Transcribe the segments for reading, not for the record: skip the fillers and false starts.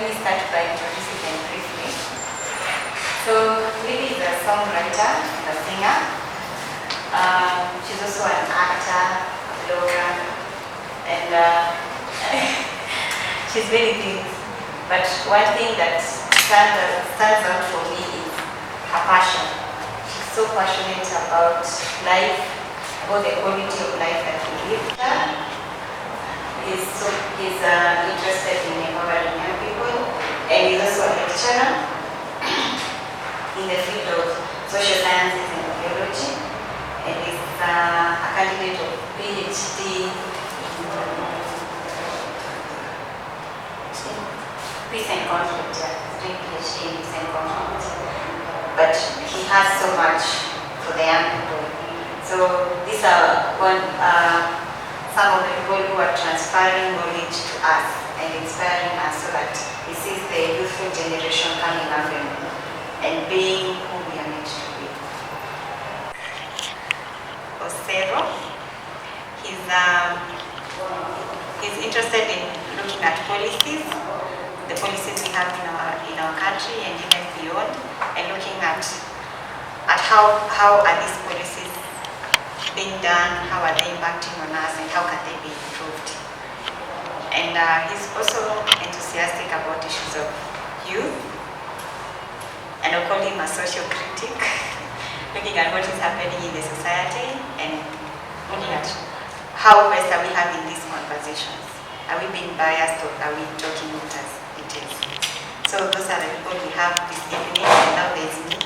let me start by introducing them briefly. So Lily is a songwriter, a singer. She's also an actor, a blogger, and she's many things. But one thing that stands out for me is her passion. She's so passionate about life, about the quality of life that we live. He's interested in empowering young people, and he's also a lecturer in the field of social sciences and biology, and is a candidate of PhD in peace and conflict. He's doing PhD in peace and conflict, but he has so much for the young people. So these are some of the people who are transferring knowledge to us and inspiring us so that we see the youthful generation coming up and being who we are meant to be. Osero, he's interested in looking at policies, the policies we have in our country and even beyond, and looking at how are these policies being done, how are they impacting on us, and how can they be improved. And he's also enthusiastic about issues of youth, and I call him a social critic, looking at what is happening in the society and looking at how best are we having these conversations. Are we being biased, or are we talking it as it is? So those are the people we have this evening, and now there's me.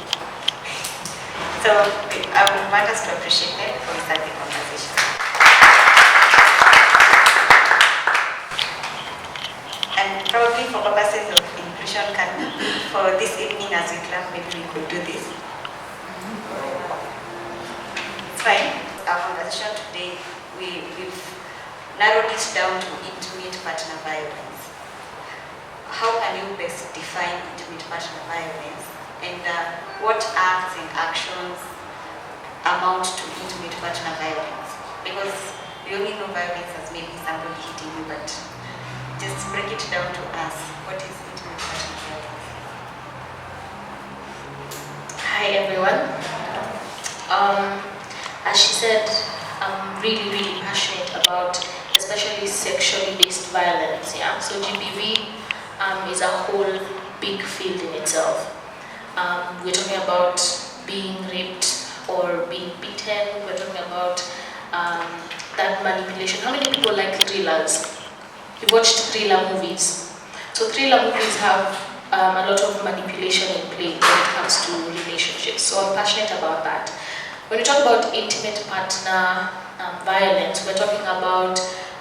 So I would want us to appreciate them before we start the conversation. And probably for purposes of inclusion, for this evening as we clap, maybe we could do this. It's fine. Our conversation today, we've narrowed it down to intimate partner violence. How can you best define intimate partner violence? And what acts and actions amount to intimate partner violence? Because we only know violence as maybe somebody hitting you, but just break it down to us. What is intimate partner violence? Hi everyone. As she said, I'm really, really passionate about especially sexually based violence. Yeah. So GBV is a whole big field in itself. We're talking about being raped or being beaten. We're talking about that manipulation. How many people like thrillers? You've watched thriller movies. So thriller movies have a lot of manipulation in play when it comes to relationships. So I'm passionate about that. When we talk about intimate partner violence, we're talking about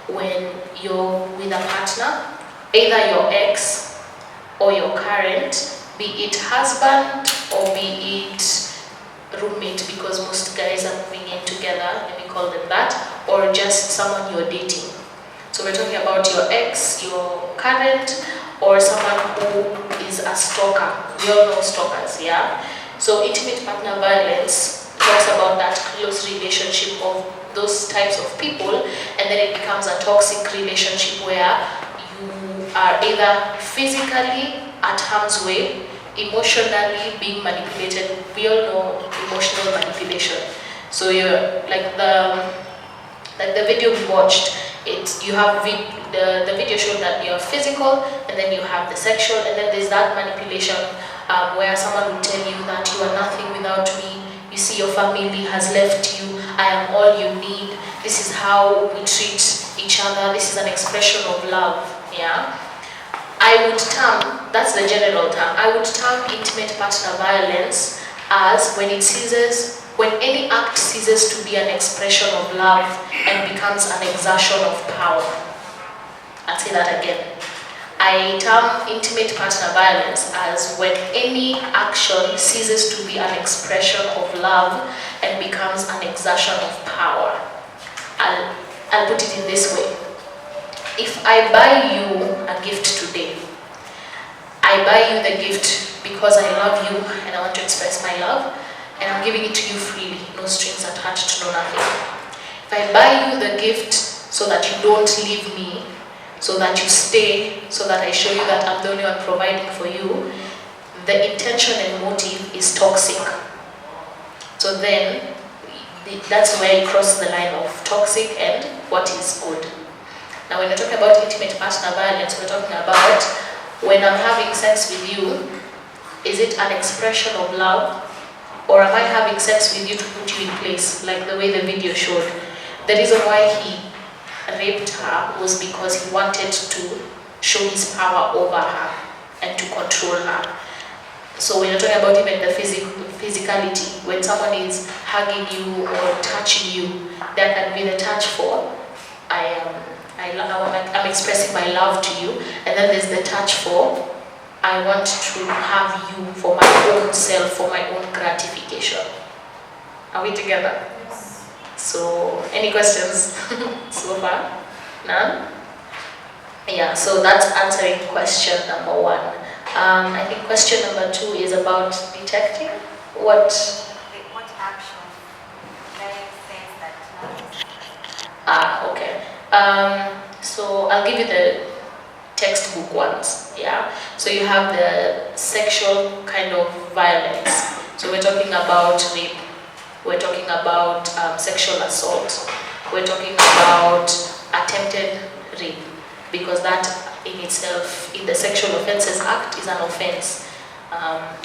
when you're with a partner, either your ex or your current, be it husband or be it roommate, because most guys are moving in together, let me call them that, or just someone you're dating. So we're talking about your ex, your current, or someone who is a stalker. We all know stalkers, yeah? So intimate partner violence talks about that close relationship of those types of people, and then it becomes a toxic relationship where you are either physically at harm's way, emotionally being manipulated. We all know emotional manipulation. So you're like the video we watched. You have the video showed that you're physical, and then you have the sexual, and then there's that manipulation where someone will tell you that you are nothing without me. You see, your family has left you. I am all you need. This is how we treat each other. This is an expression of love. Yeah. I would term, that's the general term, I would term intimate partner violence as when any act ceases to be an expression of love and becomes an exertion of power. I'll say that again. I term intimate partner violence as when any action ceases to be an expression of love and becomes an exertion of power. I'll put it in this way. If I buy you a gift today, I buy you the gift because I love you and I want to express my love, and I'm giving it to you freely, no strings attached, no nothing. If I buy you the gift so that you don't leave me, so that you stay, so that I show you that I'm the only one providing for you, the intention and motive is toxic. So then, that's where you cross the line of toxic and what is good. Now when we're talking about intimate partner violence, we're talking about when I'm having sex with you, is it an expression of love? Or am I having sex with you to put you in place, like the way the video showed? The reason why he raped her was because he wanted to show his power over her and to control her. So when you're talking about even the physicality, when someone is hugging you or touching you, that can be the touch for I'm expressing my love to you, and then there's the touch for I want to have you for my own self, for my own gratification. Are we together? Yes. So, any questions so far? None? Yeah, so that's answering question number 1. I think question number 2 is about detecting what action makes sense that okay. So I'll give you the textbook ones, yeah? So you have the sexual kind of violence. So we're talking about rape, we're talking about sexual assault, we're talking about attempted rape, because that in itself, in the Sexual Offences Act, is an offense.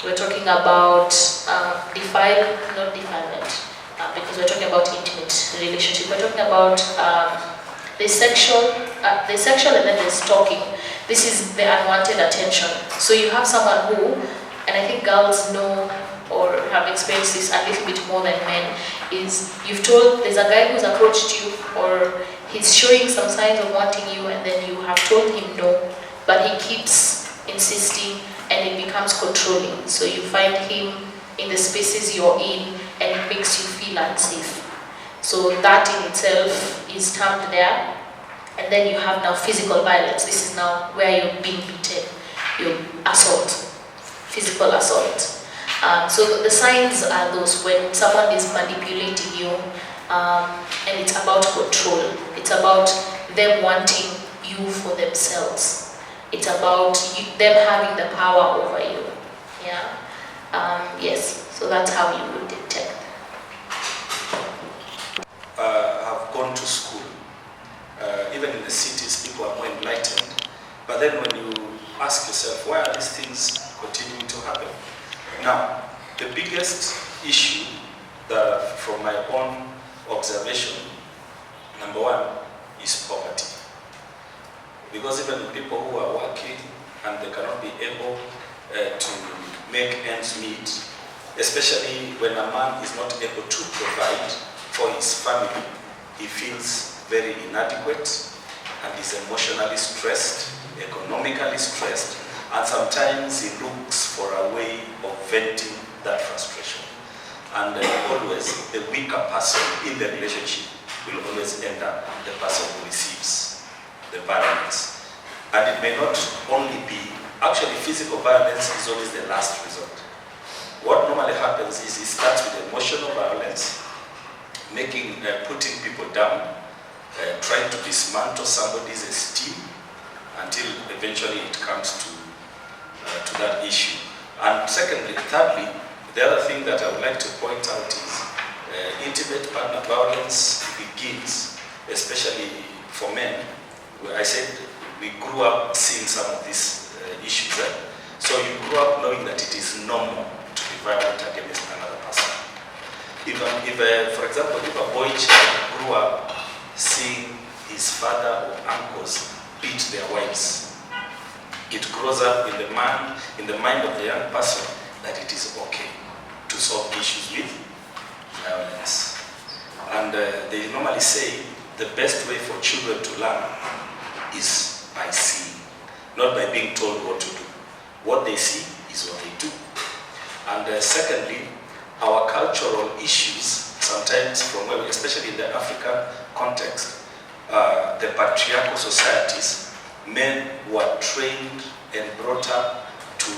We're talking about not defilement, because we're talking about intimate relationship. We're talking about the sexual and then the stalking. This is the unwanted attention. So you have someone who, and I think girls know or have experienced this a little bit more than men, is you've told, there's a guy who's approached you or he's showing some signs of wanting you, and then you have told him no, but he keeps insisting and it becomes controlling. So you find him in the spaces you're in and it makes you feel unsafe. So that in itself is termed there. And then you have now physical violence. This is now where you're being beaten, your assault, physical assault. So the signs are those when someone is manipulating you, and it's about control. It's about them wanting you for themselves. It's about them having the power over you. Yeah. Yes. So that's how you would detect. Have gone to school. Even in the cities, people are more enlightened. But then when you ask yourself, why are these things continuing to happen? Now, the biggest issue that, from my own observation, number 1 is poverty. Because even people who are working and they cannot be able to make ends meet, especially when a man is not able to provide for his family, he feels very inadequate and is emotionally stressed, economically stressed, and sometimes he looks for a way of venting that frustration. And always the weaker person in the relationship will always end up the person who receives the violence. And it may not only be, actually physical violence is always the last resort. What normally happens is it starts with emotional violence, putting people down, trying to dismantle somebody's esteem until eventually it comes to that issue. And thirdly, the other thing that I would like to point out is intimate partner violence begins, especially for men. I said we grew up seeing some of these issues. So you grew up knowing that it is normal to be violent against another person. For example, if a boy child grew up seeing his father or uncles beat their wives, it grows up in the mind of the young person that it is okay to solve issues with violence. And they normally say the best way for children to learn is by seeing, not by being told what to do. What they see is what they do. And secondly, our cultural issues, sometimes especially in the African context, the patriarchal societies, men were trained and brought up to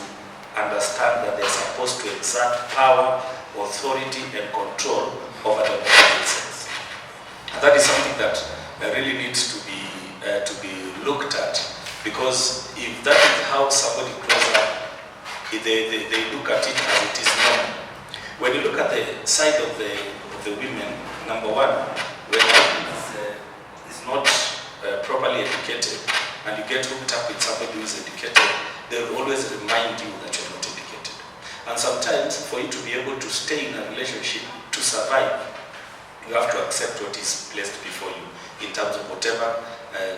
understand that they're supposed to exert power, authority, and control over the opposite sex. And that is something that really needs to be looked at, because if that is how somebody grows up, they look at it as it is normal. When you look at the side of the women, number one, when one is not properly educated, and you get hooked up with somebody who is educated, they will always remind you that you're not educated. And sometimes, for you to be able to stay in a relationship, to survive, you have to accept what is placed before you in terms of whatever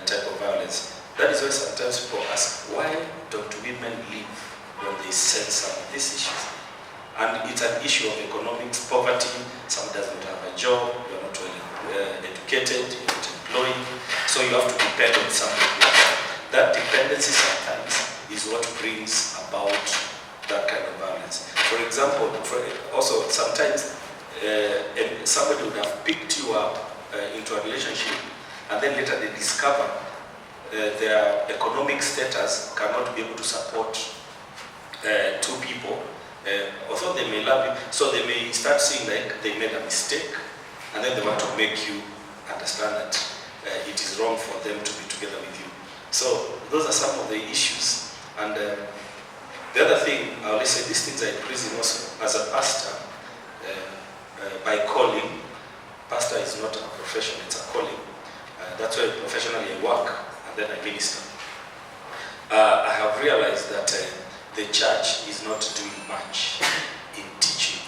type of violence. That is why sometimes people ask, why don't women leave when they sense some of these issues? And it's an issue of economics, poverty. Someone does not have a job, you're not well educated, you're not employed, so you have to depend on somebody. That dependency sometimes is what brings about that kind of violence. For example, also sometimes somebody would have picked you up into a relationship, and then later they discover their economic status cannot be able to support two people, although they may love you. So they may start seeing like they made a mistake, and then they want to make you understand that it is wrong for them to be together with you. So those are some of the issues. And the other thing, I always say, these things are increasing also as a pastor. By calling, pastor is not a profession, it's a calling. That's why professionally I work and then I minister. I have realized that the church is not doing much in teaching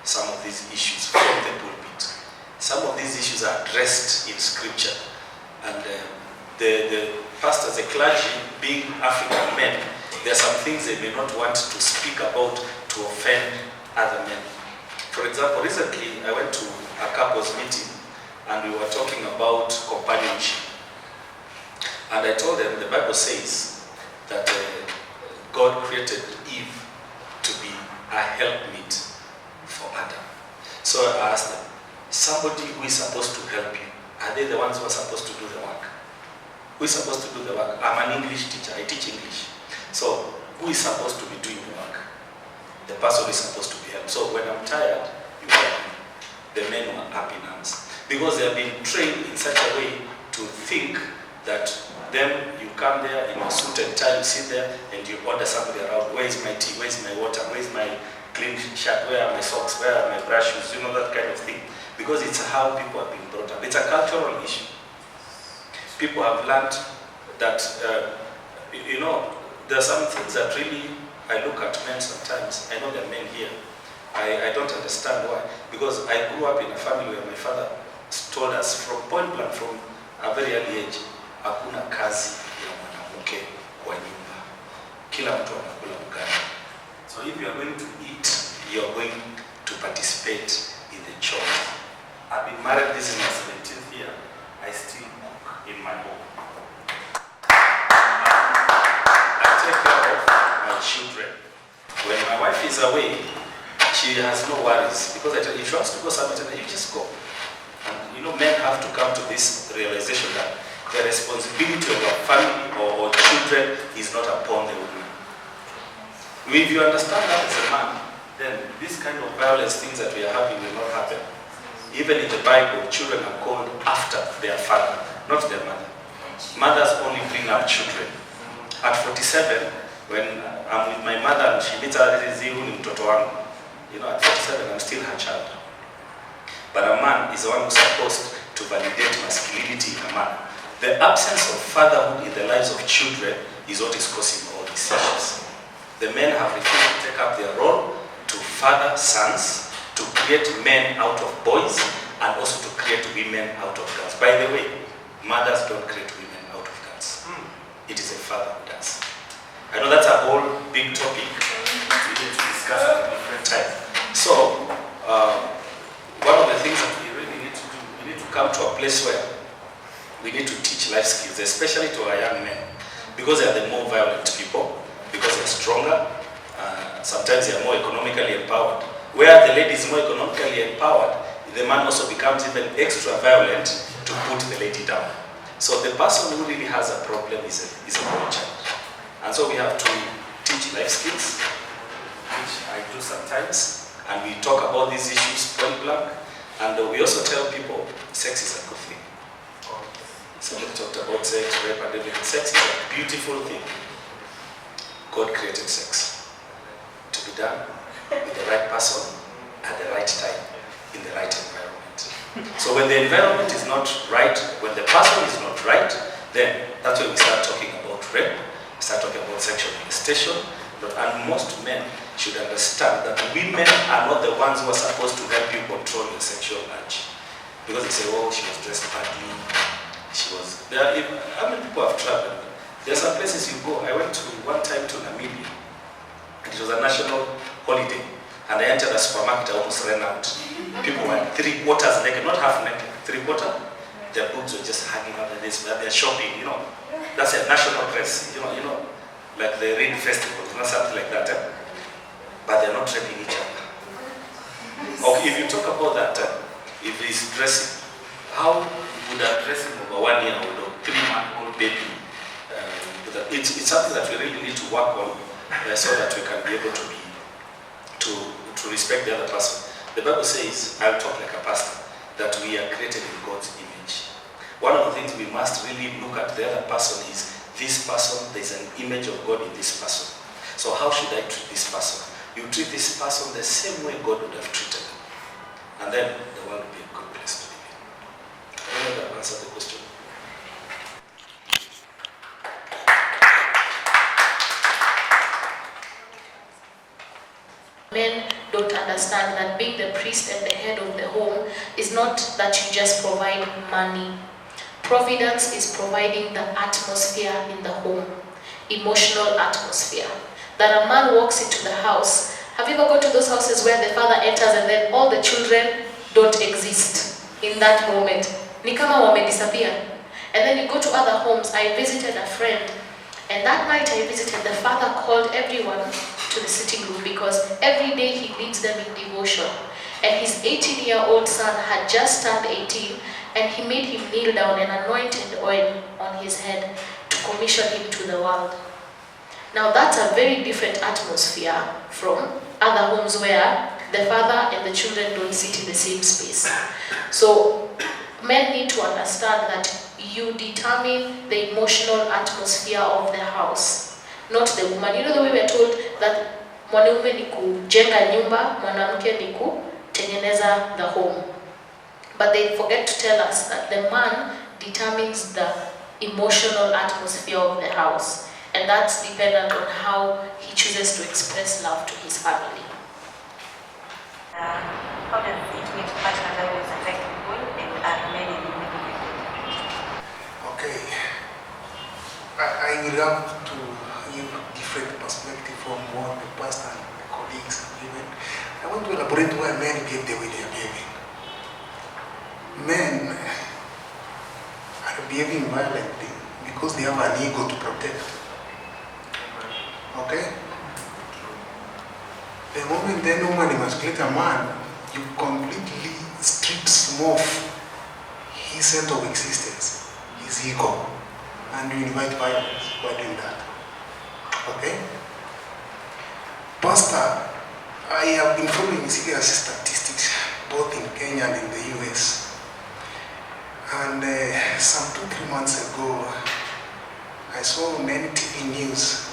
some of these issues from the pulpit. Some of these issues are addressed in scripture, and the pastors, the clergy, being African men, there are some things they may not want to speak about to offend other men. For example, recently I went to a couple's meeting and we were talking about companionship. And I told them the Bible says that God created Eve to be a helpmeet for Adam. So I asked them, somebody who is supposed to help you, are they the ones who are supposed to do the work? Who is supposed to do the work? I'm an English teacher, I teach English. So who is supposed to be doing the work? The person is supposed to be helped. So when I'm tired, you help me. The men were up in arms. Because they have been trained in such a way to think that then you come there in a suit and tie, you sit there and you order somebody around, where is my tea, where is my water, where is my clean shirt, where are my socks, where are my brushes, you know, that kind of thing. Because it's how people have been brought up. It's a cultural issue. People have learned that, you know, there are some things that really, I look at men sometimes, I know there are men here, I don't understand why. Because I grew up in a family where my father told us from point blank, from a very early age, hakuna kazi ya mwanamke kwa nyumba. Kila mtu anakula ugali. So if you are going to eat, you are going to participate in the chores. I've been married, this is my 17th year, I still cook in my home. I take care of my children. When my wife is away, she has no worries, because I tell you, if she wants to go somewhere, you just go. And you know, men have to come to this realization that the responsibility of a family or children is not upon the woman. If you understand that as a man, then this kind of violence things that we are having will not happen. Even in the Bible, children are called after their father, not their mother. Mothers only bring up children. At 47, when I'm with my mother and she meets her, you know, at 47, I'm still her child. But a man is the one who's supposed to validate masculinity in a man. The absence of fatherhood in the lives of children is what is causing all these issues. The men have refused to take up their role to father sons, to create men out of boys, and also to create women out of girls. By the way, mothers don't create women out of girls. It is a father who does. I know that's a whole big topic we need to discuss at a different time. So, one of the things that we really need to do, we need to come to a place where we need to teach life skills, especially to our young men, because they are the more violent people, because they are stronger, sometimes they are more economically empowered. Where the lady is more economically empowered, the man also becomes even extra violent to put the lady down. So the person who really has a problem is a boy child. And so we have to teach life skills, which I do sometimes, and we talk about these issues point blank, and we also tell people sex is a good thing. Somebody talked about sex, rape, and everything. Sex is a beautiful thing. God created sex to be done with the right person at the right time, in the right environment. So when the environment is not right, when the person is not right, then that's when we start talking about rape, we start talking about sexual molestation. And most men should understand that women are not the ones who are supposed to help you control your sexual urge. Because they say, oh, she was dressed badly, she was... how many people have traveled? There are some places you go. I went to one time to Namibia, and it was a national holiday, and I entered a supermarket, I almost ran out. People were 3/4 naked, not half naked, 3/4. Their boobs were just hanging out like this, but they're shopping, That's a national dress, like the Rain Festival, something like that. But they're not raping each other. Okay, if you talk about that, if he's dressing, how would a dressing of a 1-year-old or 3-month-old baby? It's something that we really need to work on, so that we can be able to respect the other person. The Bible says, I'll talk like a pastor, that we are created in God's image. One of the things we must really look at the other person is, this person, there's an image of God in this person. So how should I treat this person? You treat this person the same way God would have treated them. And then the world will be a good place to live in. I don't know if that answered the question. Men don't understand that being the priest and the head of the home is not that you just provide money. Providence is providing the atmosphere in the home, emotional atmosphere. That a man walks into the house. Have you ever gone to those houses where the father enters and then all the children don't exist in that moment? Ni kama wame disappear. And then you go to other homes. I visited a friend, and that night I visited, the father called everyone to the sitting room because every day he leads them in devotion. And his 18-year-old son had just turned 18, and he made him kneel down and anointed oil on his head to commission him to the world. Now that's a very different atmosphere from other homes where the father and the children don't sit in the same space. So men need to understand that you determine the emotional atmosphere of the house, not the woman. You know the way we are told that mwanaume ni kujenga nyumba, mwanamke ni kutengeneza the home. But they forget to tell us that the man determines the emotional atmosphere of the house. And that's dependent on how he chooses to express love to his family. How does intimate partner values affect people and are men in Okay. I will have to give different perspective from what the pastor and my colleagues have given. I want to elaborate why men behave the way they are behaving. Men are behaving violently because they have an ego to protect. Okay? The moment then woman emasculate a man, you completely strips him off his sense of existence, his ego, and you invite violence by doing that. Okay? Pastor, I have been following serious statistics both in Kenya and in the US. And some 2-3 months ago, I saw on NTV news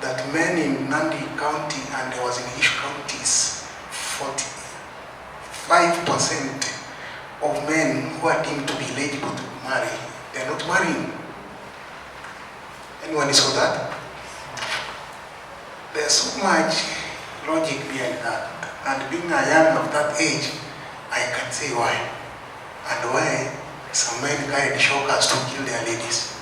that men in Nandi County and I was in Ish counties, 45% of men who are deemed to be eligible to marry, they are not marrying. Anyone saw that? There's so much logic behind that. And being a young of that age, I can say why. And why some men carried shockers to kill their ladies.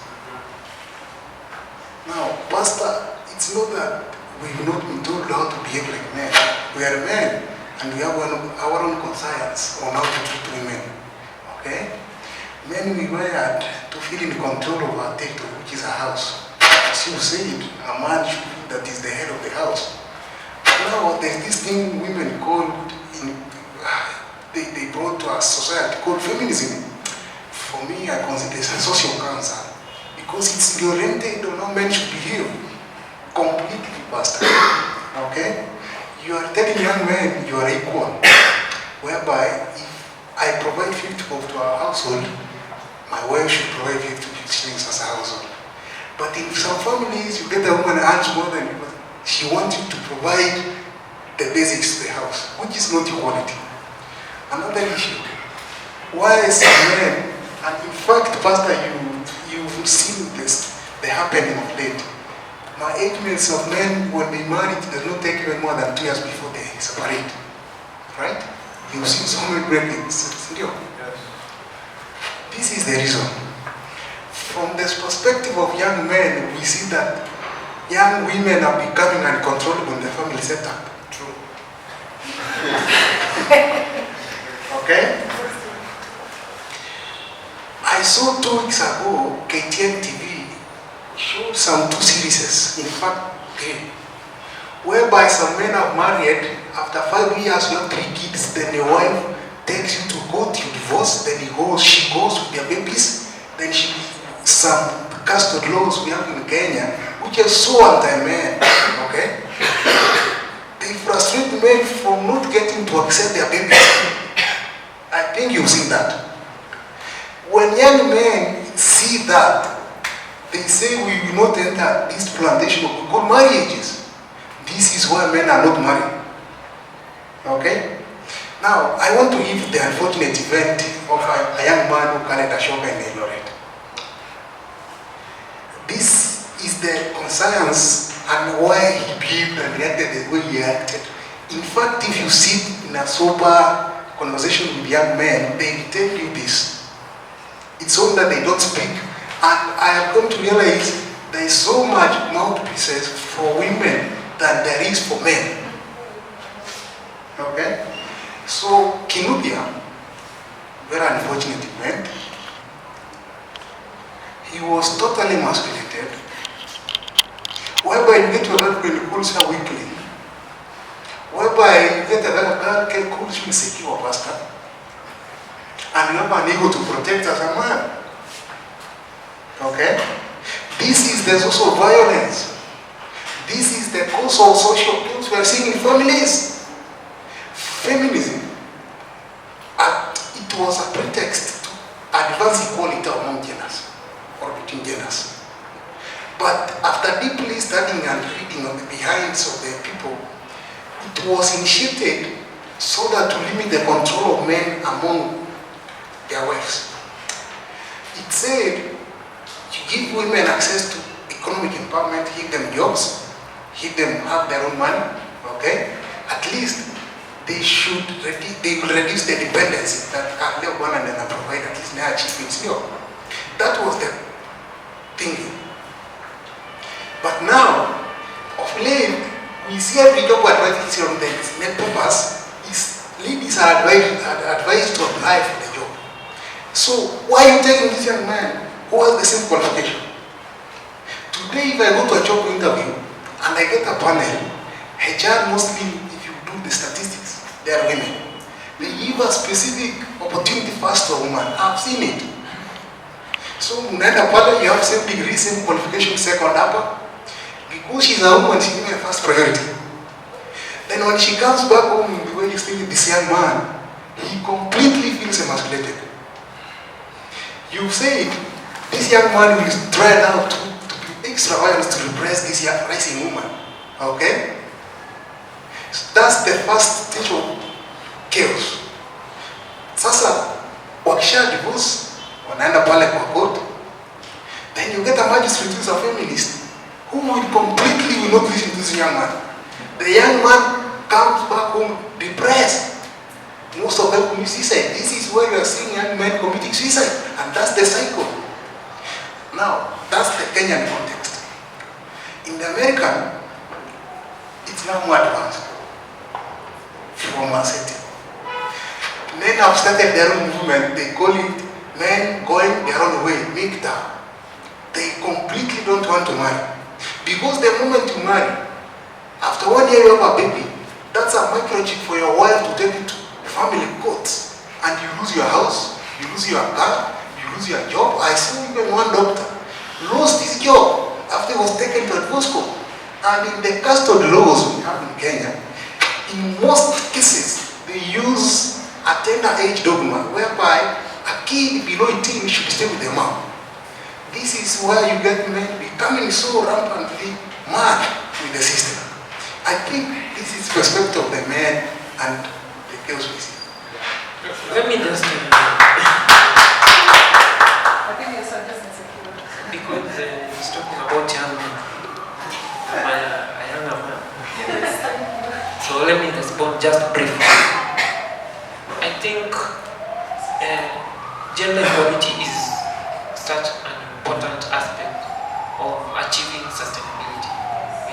Now, Pastor, it's not that we've not been told how to behave like men. We are men, and we have our own conscience on how to treat women. Okay? Men we wired to feel in control of our territory, which is a house. As you said, a man should feel that is the head of the house. Now, there's this thing women called, they brought to our society called feminism. For me, I consider it a social cancer because it's oriented on how men should behave. Completely, Pastor. Okay? You are telling young men you are equal, whereby if I provide 50 bob to our household, my wife should provide 50 shillings as a household. But in some families, you get a woman earns more than you, she wants you to provide the basics to the house, which is not equality. Another issue, why some men, and in fact, Pastor, you've seen this, the happening of late. My age mates of men, when they marry, it does not take even more than 2 years before they separate. Right? You've seen so many great things. Yes. This is the reason. From this perspective of young men, we see that young women are becoming uncontrollable in the family setup. True. Okay? I saw 2 weeks ago, KTN TV showed some 2 series, in fact 3, whereby some men are married, after 5 years you have 3 kids, then your wife takes you to court, you divorce, then she goes with their babies, then some custody laws we have in Kenya, which are so anti-men, okay? They frustrate men from not getting to accept their babies. I think you've seen that. When young men see that, they say we will not enter this plantation of good marriages. This is why men are not married. Okay? Now, I want to give the unfortunate event of a young man who carried a shocker in Eldoret. This is the conscience and why he behaved and reacted the way he acted. In fact, if you sit in a sober conversation with young men, they will tell you this. It's only that they don't speak. And I have come to realize there is so much mouthpieces for women than there is for men. Okay? So, Kinuthia, very unfortunate event. He was totally emasculated, whereby you get to a girl who calls her weakling, whereby you get a girl who calls you insecure, pastor, and you are unable to protect as a man. Okay? There's also violence. This is the cause of social ills we are seeing in families. Feminism, it was a pretext to advance equality among genders, or between genders. But after deeply studying and reading on the behinds of the people, it was initiated so that to limit the control of men among their wives. It said, you give women access to economic empowerment, give them jobs, give them have their own money, okay? At least they will reduce the dependency that one another provide, at least their achievements. That was the thinking. But now, of late, we see every job advertising on the net papers, ladies are advised to apply for the job. So why are you taking this young man who has the same qualification? Today, if I go to a job interview and I get a panel, HR mostly, if you do the statistics, they are women. They give a specific opportunity first to a woman. I've seen it. So, unaenda pale, you have same degree, same qualification, second upper. Because she's a woman, she's given a first priority. Then when she comes back home, the way you stay with this young man, he completely feels emasculated. You say this young man will try now to be extra violence to repress this young rising woman. Okay? So that's the first stage of chaos. Sasa, wakisha divorce, wanaenda pale kwa court, then you get a magistrate who is a feminist who will completely will not listen to this young man. The young man comes back home depressed. Most of them commit suicide. This is where you are seeing young men committing suicide, and that's the cycle. Now, that's the Kenyan context. In the American, it's now more advanced from a setting. Men have started their own movement. They call it men going their own way, MGTOW. They completely don't want to marry. Because the moment you marry, after 1 year you have a baby, that's a microchip for your wife to take it to family courts. And you lose your house, you lose your car, you lose your job. I saw even one doctor lost his job after he was taken to a divorce court. And in the custody laws we have in Kenya, in most cases, they use a tender age dogma whereby a kid below 18 should stay with the mom. This is where you get men becoming so rampantly mad with the system. I think this is perspective of the man and the girls we see. Let me just because he's talking about young men. I'm a younger man. So let me respond just briefly. I think gender equality is such an important aspect of achieving sustainability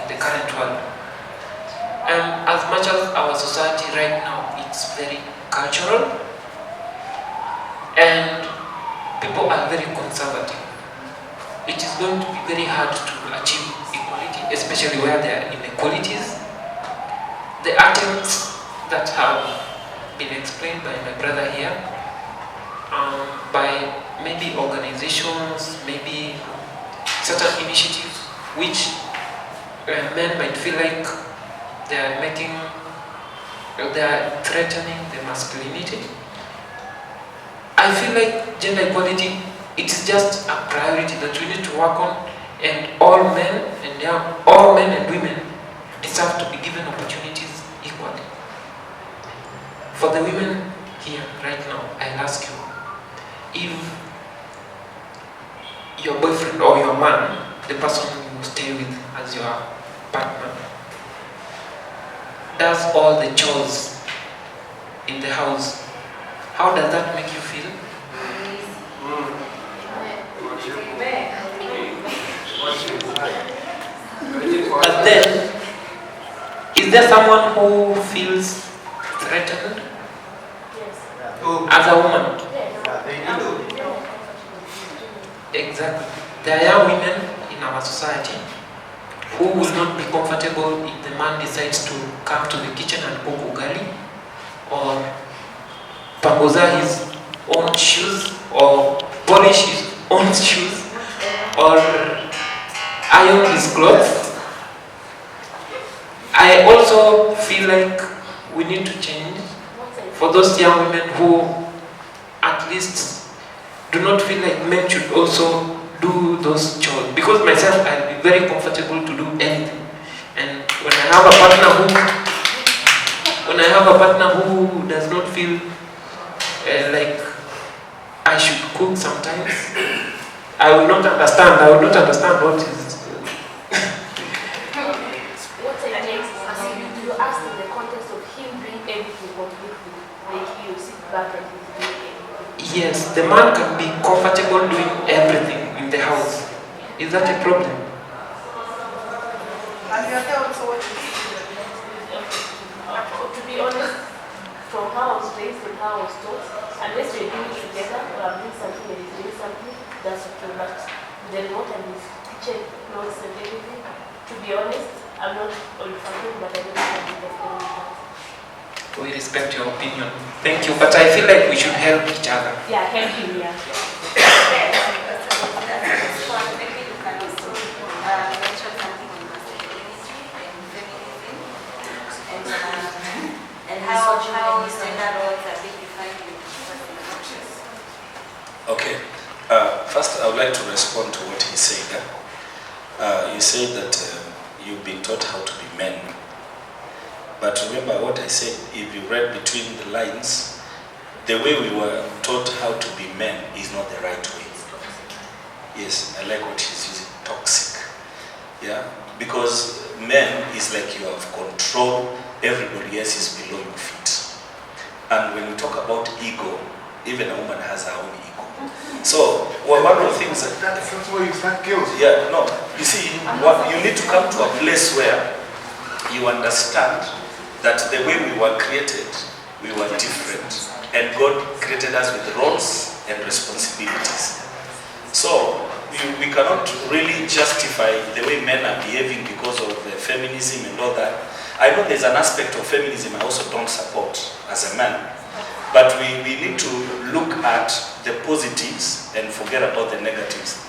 in the current world. As much as our society right now it's very cultural and people are very conservative, it is going to be very hard to achieve equality, especially where there are inequalities. The attempts that have been explained by my brother here, by maybe organizations, maybe certain initiatives which men might feel like they are threatening the masculinity. I feel like gender equality, it's just a priority that we need to work on, and all men and women deserve to be given opportunities equally. For the women here right now, I'll ask you, if your boyfriend or your man, the person you stay with as your partner, does all the chores in the house, how does that make you feel? But then, is there someone who feels threatened as a woman? Exactly. There are young women in our society who will not be comfortable if the man decides to come to the kitchen and cook ugali, or pangoza his own shoes, or polish his own shoes, or iron his clothes. I also feel like we need to change for those young women who at least do not feel like men should also do those chores. Because myself, I'll be very comfortable to do anything. And when I have a partner who does not feel like I should cook sometimes, I will not understand what is. What I mean is, you asked in the context of him doing everything what you do, like you sit back and he's doing everything. Yes, the man can be comfortable doing everything in the house. Is that a problem? And you are also what you To be honest, from how I was raised and how I was taught, unless we're doing it together, or I'm doing something and he's doing something, that's okay. But the remote and his kitchen clothes and everything, to be honest, I'm not all family, but I don't have the that. We respect your opinion. Thank you, but I feel like we should help each other. Yeah, help him, yeah. Maybe you can also mention something on masculinity and feminism, and how gender roles are being defined in personal actions. Okay. First, I would like to respond to what he said. You said that you've been taught how to be men. But remember what I said, if you read between the lines, the way we were taught how to be men is not the right way. Yes, I like what he's using, toxic. Yeah, because men is like you have control, everybody else is below your feet. And when you talk about ego, even a woman has her own ego. So, one of the things That's why you start chaos. yeah, no, you see, you need to come to a place where you understand that the way we were created, we were different. And God created us with roles and responsibilities. So, we cannot really justify the way men are behaving because of feminism and all that. I know there's an aspect of feminism I also don't support as a man. But we need to look at the positives and forget about the negatives.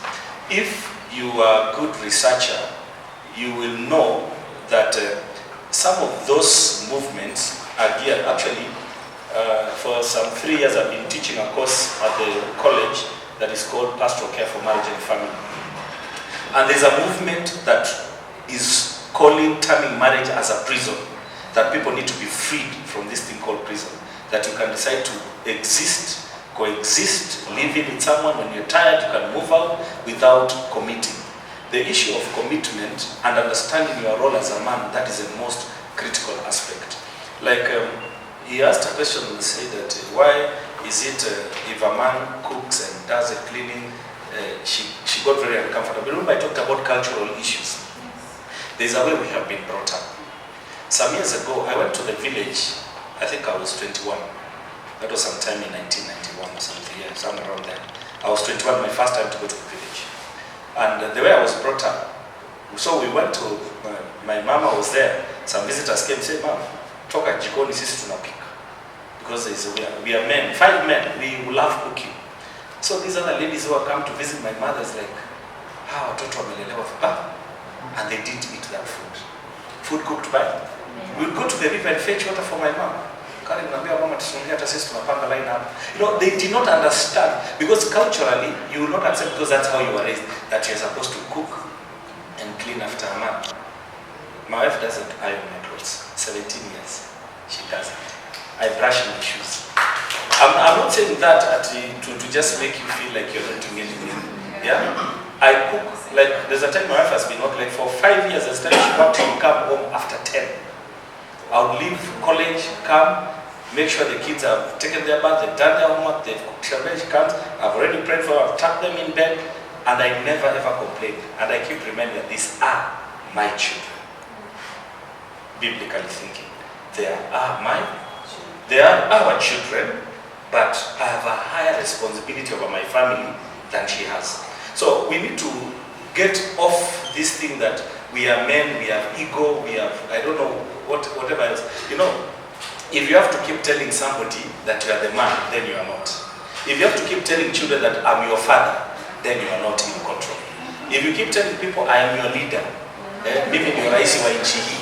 If you are a good researcher, you will know that some of those movements are geared, actually, For some 3 years, I've been teaching a course at the college that is called Pastoral Care for Marriage and Family. And there's a movement that is turning marriage as a prison, that people need to be freed from this thing called prison, that you can decide to exist, coexist, live in with someone. When you're tired, you can move out without committing. The issue of commitment and understanding your role as a man, that is the most critical aspect. Like, he asked a question and said that why is it if a man cooks and does the cleaning, she got very uncomfortable. Remember I talked about cultural issues. There's a way we have been brought up. Some years ago, I went to the village, I think I was 21. That was sometime in 1991 or something, yeah, somewhere around there. I was 21, my first time to go to the village. And the way I was brought up, so we went to, my mama was there, some visitors came and said, Mom, toka jikoni sisi tunapika. Because we are men, 5 men, we love cooking. So these other ladies who have come to visit my mother is like, watoto wamelelewa vibaya. And they didn't eat that food. Food cooked by? We would go to the river and fetch water for my mom. You know, they did not understand, because culturally, you will not accept, because that's how you were raised, that you're supposed to cook and clean after a man. My wife doesn't iron my clothes. 17 years. She doesn't. I brush my shoes. I'm not saying that to just make you feel like you're not doing anything. Yeah? I cook, like, there's a time my wife has been working, like, for 5 years, there's a time she worked, she would come home after 10. I would leave college, come, make sure the kids have taken their bath, they've done their homework, they've cooked, she comes, I've already prayed for her, I've tucked them in bed, and I never ever complain. And I keep reminding that these are my children. Biblically thinking. They are our children, but I have a higher responsibility over my family than she has. So we need to get off this thing that we are men, we have ego, we have, I don't know, whatever else. You know, if you have to keep telling somebody that you are the man, then you are not. If you have to keep telling children that I'm your father, then you are not in control. If you keep telling people I am your leader, mimi ni raisi wa nchi hii,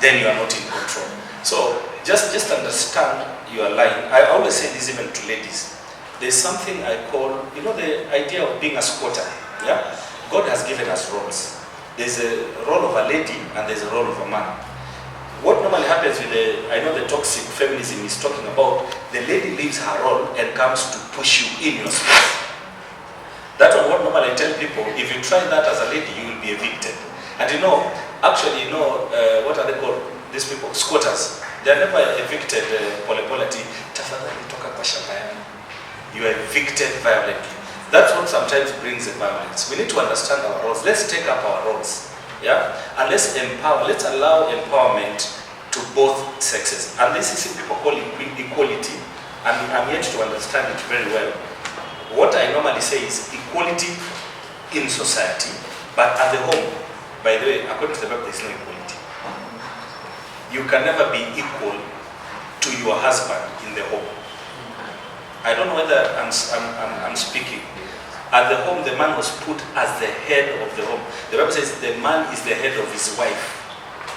then you are not in control. So just understand you are lying. I always say this even to ladies. There's something I call, you know, the idea of being a squatter. Yeah? God has given us roles. There's a role of a lady and there's a role of a man. What normally happens with I know the toxic feminism is talking about, the lady leaves her role and comes to push you in your space. That's what normally I tell people, if you try that as a lady, you will be evicted. And you know, actually, you know, what are they called? These people, squatters. They are never evicted, polypolity. You are evicted violently. That's what sometimes brings the violence. We need to understand our roles. Let's take up our roles. Yeah? And let's allow empowerment to both sexes. And this is what people call equality. And I'm yet to understand it very well. What I normally say is equality in society, but at the home. By the way, according to the Bible, there is no equality. You can never be equal to your husband in the home. I don't know whether I'm speaking. At the home, the man was put as the head of the home. The Bible says the man is the head of his wife.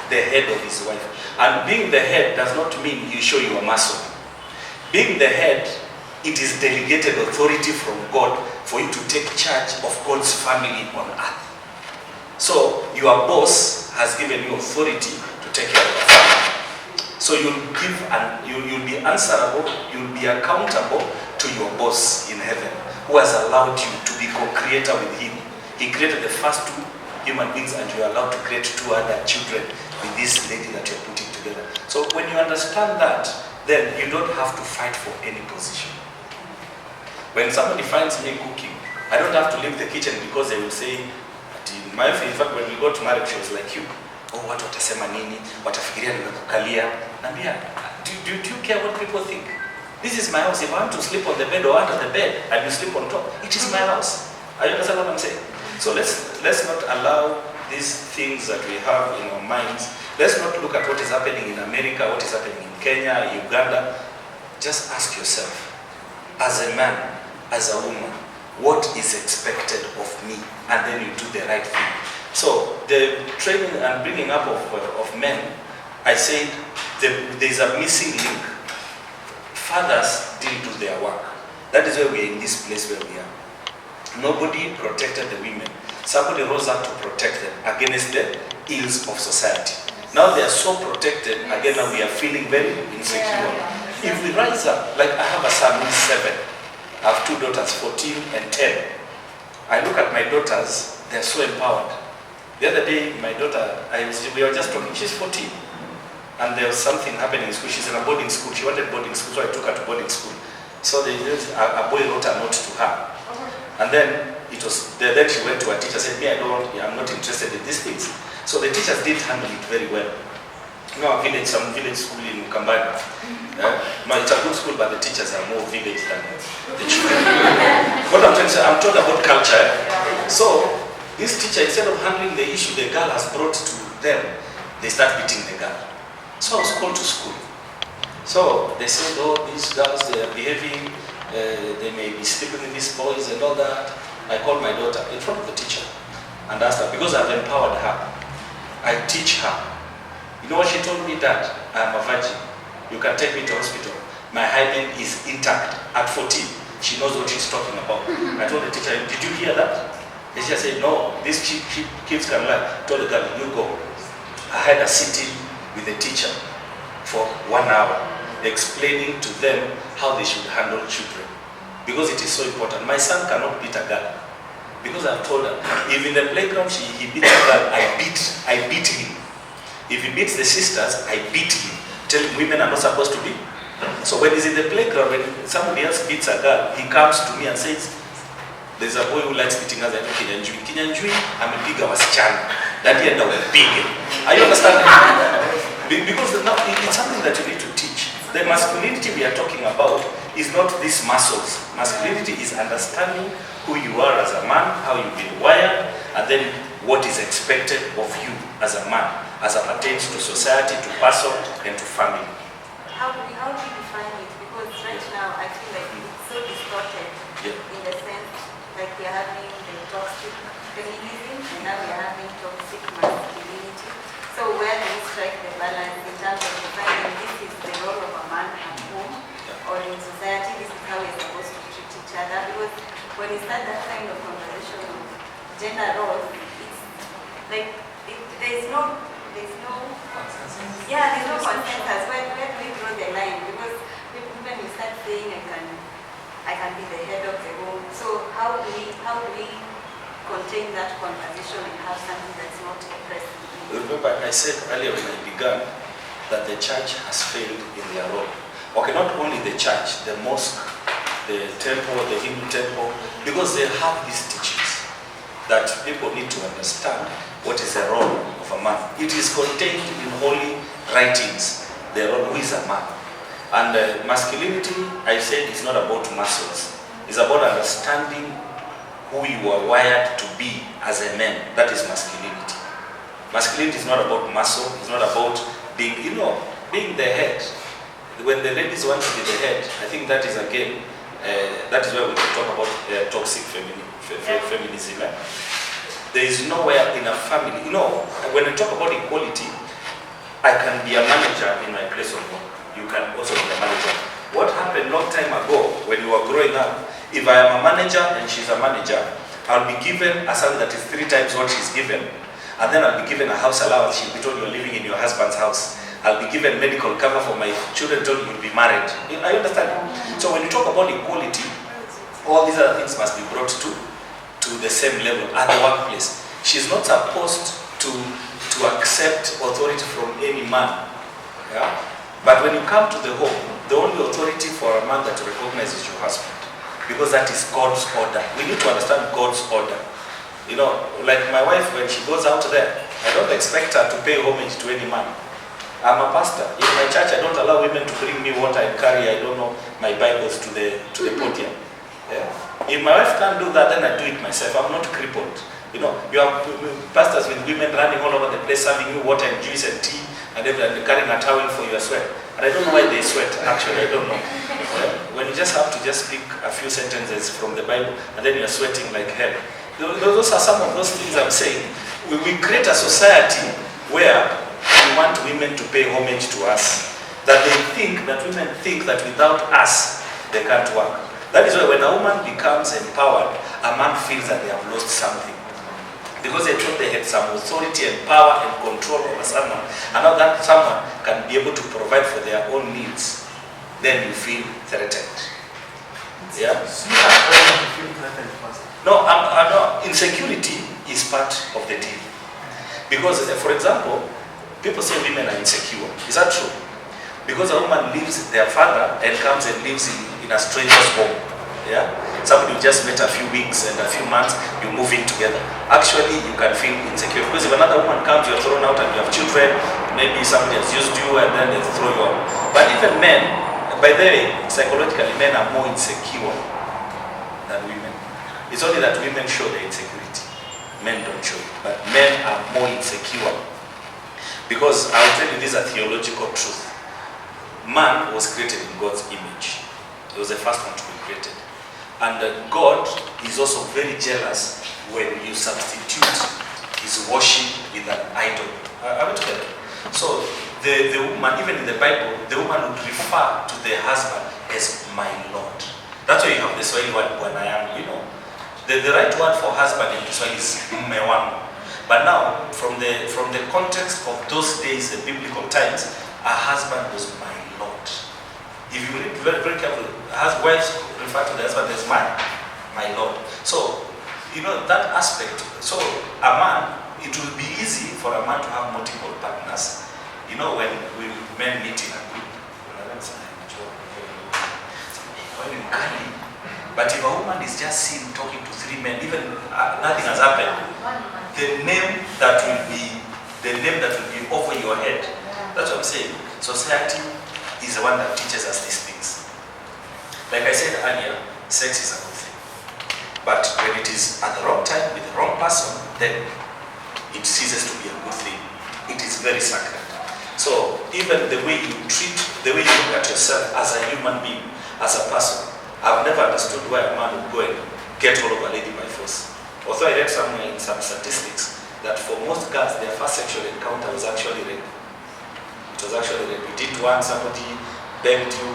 The head of his wife. And being the head does not mean you show you a muscle. Being the head, it is delegated authority from God for you to take charge of God's family on earth. So your boss has given you authority to take care of the family. So you'll be answerable, you'll be accountable to your boss in heaven, who has allowed you to be co-creator with him. He created the first 2 human beings, and you are allowed to create 2 other children with this lady that you're putting together. So when you understand that, then you don't have to fight for any position. When somebody finds me cooking, I don't have to leave the kitchen because they will say, my wife, in fact, when we got married, she was like you. Oh, watu watasema nini? Watafikiria nimekukalia. Nambia, do you care what people think? This is my house. If I want to sleep on the bed or under the bed and you sleep on top, it is my house. Are you understand what I'm saying? So let's not allow these things that we have in our minds. Let's not look at what is happening in America, what is happening in Kenya, Uganda. Just ask yourself, as a man, as a woman, what is expected of me? And then you do the right thing. So the training and bringing up of men, I said there is a missing link. fathers didn't do their work. That is why we are in this place where we are. Nobody protected the women. Somebody rose up to protect them against the ills of society. Now they are so protected, again now we are feeling very insecure. If we rise up, like I have a son who is 7, I have 2 daughters, 14 and 10. I look at my daughters, they are so empowered. The other day, my daughter, we were just talking, she's 14. And there was something happening in school. She's in a boarding school. She wanted boarding school, so I took her to boarding school. So a boy wrote a note to her. And then then she went to her teacher, said, I'm not interested in these things. So the teachers didn't handle it very well. You know, some village school in Kambana. No, it's a good school, but the teachers are more village than the children. What I'm trying to say, I'm talking about culture. So this teacher, instead of handling the issue the girl has brought to them, they start beating the girl. So I was called to school. So they said, oh, these girls, they are behaving, they may be sleeping with these boys and all that. I called my daughter in front of the teacher and asked her, because I've empowered her, I teach her. You know what she told me? That I am a virgin. You can take me to hospital. My hymen is intact. At 14, she knows what she's talking about. I told the teacher, did you hear that? The teacher said, no, these kids can lie. I told the girl, you go. I had a sitting with the teacher for 1 hour, explaining to them how they should handle children. Because it is so important. My son cannot beat a girl. Because I've told her, if in the playground he beats a girl, I beat him. If he beats the sisters, I beat him. Tell him women are not supposed to be. So when he's in the playground, when somebody else beats a girl, he comes to me and says, there's a boy who likes beating us, I know Kinyanjui. Kinyanjui, I'm a bigger wasichana. That end up big. Are you understanding? Because now it's something that you need to teach. The masculinity we are talking about is not these muscles. Masculinity is understanding who you are as a man, how you've been wired, and then what is expected of you as a man, as it pertains to society, to person, and to family. How do we define it? Because right now I feel like it's so distorted in the sense like we are having the toxic feminism and now we are having toxic masculinity. So where do we strike the balance in terms of defining this is the role of a man at home or in society, this is how we're supposed to treat each other? Because when you start that kind of conversation of gender roles, it's like there's no consensus. Yeah, there's no consensus. Where do we draw the line? Because when you start saying I can be the head of the home, so how do we contain that conversation and have something that's not oppressive? Remember, I said earlier when I began that the church has failed in their role. Okay, not only the church, the mosque, the temple, the Hindu temple, because they have these teachings that people need to understand what is the role of a man. It is contained in holy writings, the role, who is a man. And masculinity, I said, is not about muscles. It's about understanding who you are wired to be as a man. That is masculinity. Masculinity is not about muscle, it's not about being, being the head. When the ladies want to be the head, I think that is again, that is where we can talk about toxic feminism. There is nowhere in a family, when we talk about equality, I can be a manager in my place of work. You can also be a manager. What happened long time ago when you were growing up, if I am a manager and she's a manager, I'll be given a salary that is 3 times what she's given. And then I'll be given a house allowance. She'll be told you're living in your husband's house. I'll be given medical cover for my children, told you'll be married. Are you understanding? So when you talk about equality, all these other things must be brought to the same level at the workplace. She's not supposed to accept authority from any man. Yeah? But when you come to the home, the only authority for a man that you recognize is your husband. Because that is God's order. We need to understand God's order. Like my wife, when she goes out there, I don't expect her to pay homage to any man. I'm a pastor. In my church, I don't allow women to bring me water and carry, my Bibles to the podium. Yeah. If my wife can't do that, then I do it myself. I'm not crippled. You have pastors with women running all over the place, serving you water and juice and tea, and they're carrying a towel for your sweat. And I don't know why they sweat, actually, I don't know. When you just have to speak a few sentences from the Bible, and then you're sweating like hell. Those are some of those things I'm saying. We create a society where we want women to pay homage to us. that women think that without us, they can't work. That is why when a woman becomes empowered, a man feels that they have lost something. Because they thought they had some authority and power and control over someone, and now that someone can be able to provide for their own needs, then you feel threatened. Yeah? No, insecurity is part of the deal. Because, for example, people say women are insecure. Is that true? Because a woman leaves their father and comes and lives in a stranger's home. Yeah? Somebody you just met a few weeks and a few months, you move in together. Actually, you can feel insecure. Because if another woman comes, you're thrown out and you have children, maybe somebody has used you and then they throw you out. But even men, by the way, psychologically, men are more insecure than women. It's only that women show their insecurity. Men don't show it. But men are more insecure. Because I'll tell you, this is a theological truth. Man was created in God's image. He was the first one to be created. And God is also very jealous when you substitute his worship with an idol. Are we together? So the woman, even in the Bible, the woman would refer to the husband as my Lord. That's why you have the Swahili word bwanayam, you know. The right word for husband in Swahili is mume wangu. But now, from the context of those days, the biblical times, a husband was my Lord. If you read very, very carefully, wives refer to the husband as my Lord. So, you know, that aspect. So, a man, it will be easy for a man to have multiple partners. You know, when men meet in a group, but if a woman is just seen talking to three men, even nothing has happened, the name that will be over your head. That's what I'm saying. Society is the one that teaches us these things. Like I said earlier, sex is a good thing. But when it is at the wrong time with the wrong person, then it ceases to be a good thing. It is very sacred. So even the way you look at yourself as a human being, as a person, I've never understood why a man would go and get hold of a lady by force. Although I read somewhere in some statistics that for most girls, their first sexual encounter was actually rape. It was actually rape. You did one, somebody begged you,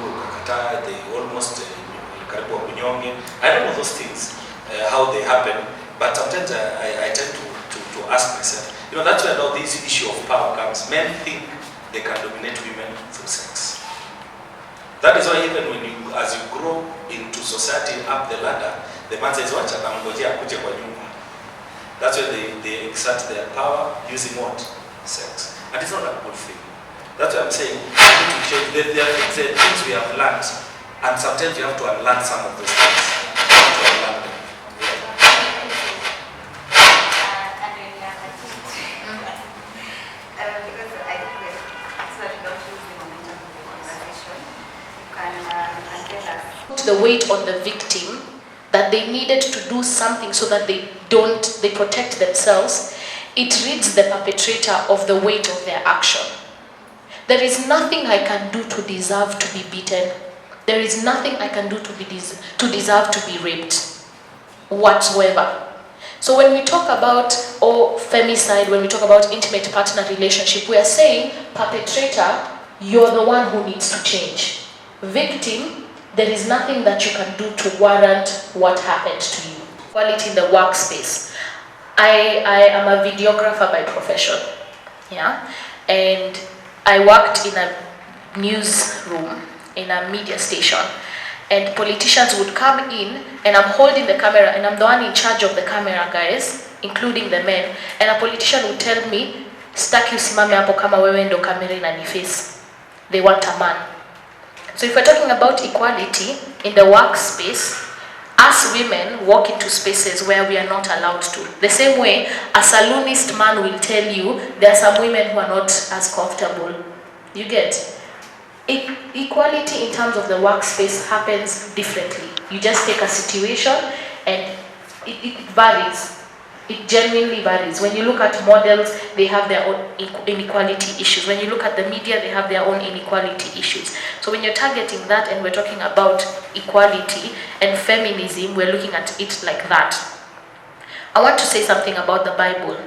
they almost karibu kunyonge. I don't know those things, how they happen, but sometimes I tend to ask myself, you know, that's where now this issue of power comes. Men think they can dominate women through sex. That is why even as you grow into society up the ladder, the man says, wacha namngojea akuje kwa nyumba. That's why they exert their power using what? Sex. And it's not a good thing. That's why I'm saying, we need to change. There are things we have learned, and sometimes you have to unlearn some of those things. You have to unlearn them. Put the weight on the victim that they needed to do something so that they protect themselves. It rids the perpetrator of the weight of their action. There is nothing I can do to deserve to be beaten. There is nothing I can do to deserve to be raped whatsoever. So when we talk about femicide, when we talk about intimate partner relationship, we are saying, perpetrator, you're the one who needs to change. Victim, there is nothing that you can do to warrant what happened to you. Quality in the workspace. I am a videographer by profession, yeah, and I worked in a newsroom, in a media station, and politicians would come in, and I'm holding the camera, and I'm the one in charge of the camera, guys, including the men, and a politician would tell me, "Staki usimame hapo kama wewe ndo kamera inaniface." They want a man. So if we're talking about equality in the workspace, us women walk into spaces where we are not allowed to. The same way a saloonist man will tell you there are some women who are not as comfortable. You get? Equality in terms of the workspace happens differently. You just take a situation and it varies. It genuinely varies. When you look at models, they have their own inequality issues. When you look at the media, they have their own inequality issues. So when you're targeting that and we're talking about equality and feminism, we're looking at it like that. I want to say something about the Bible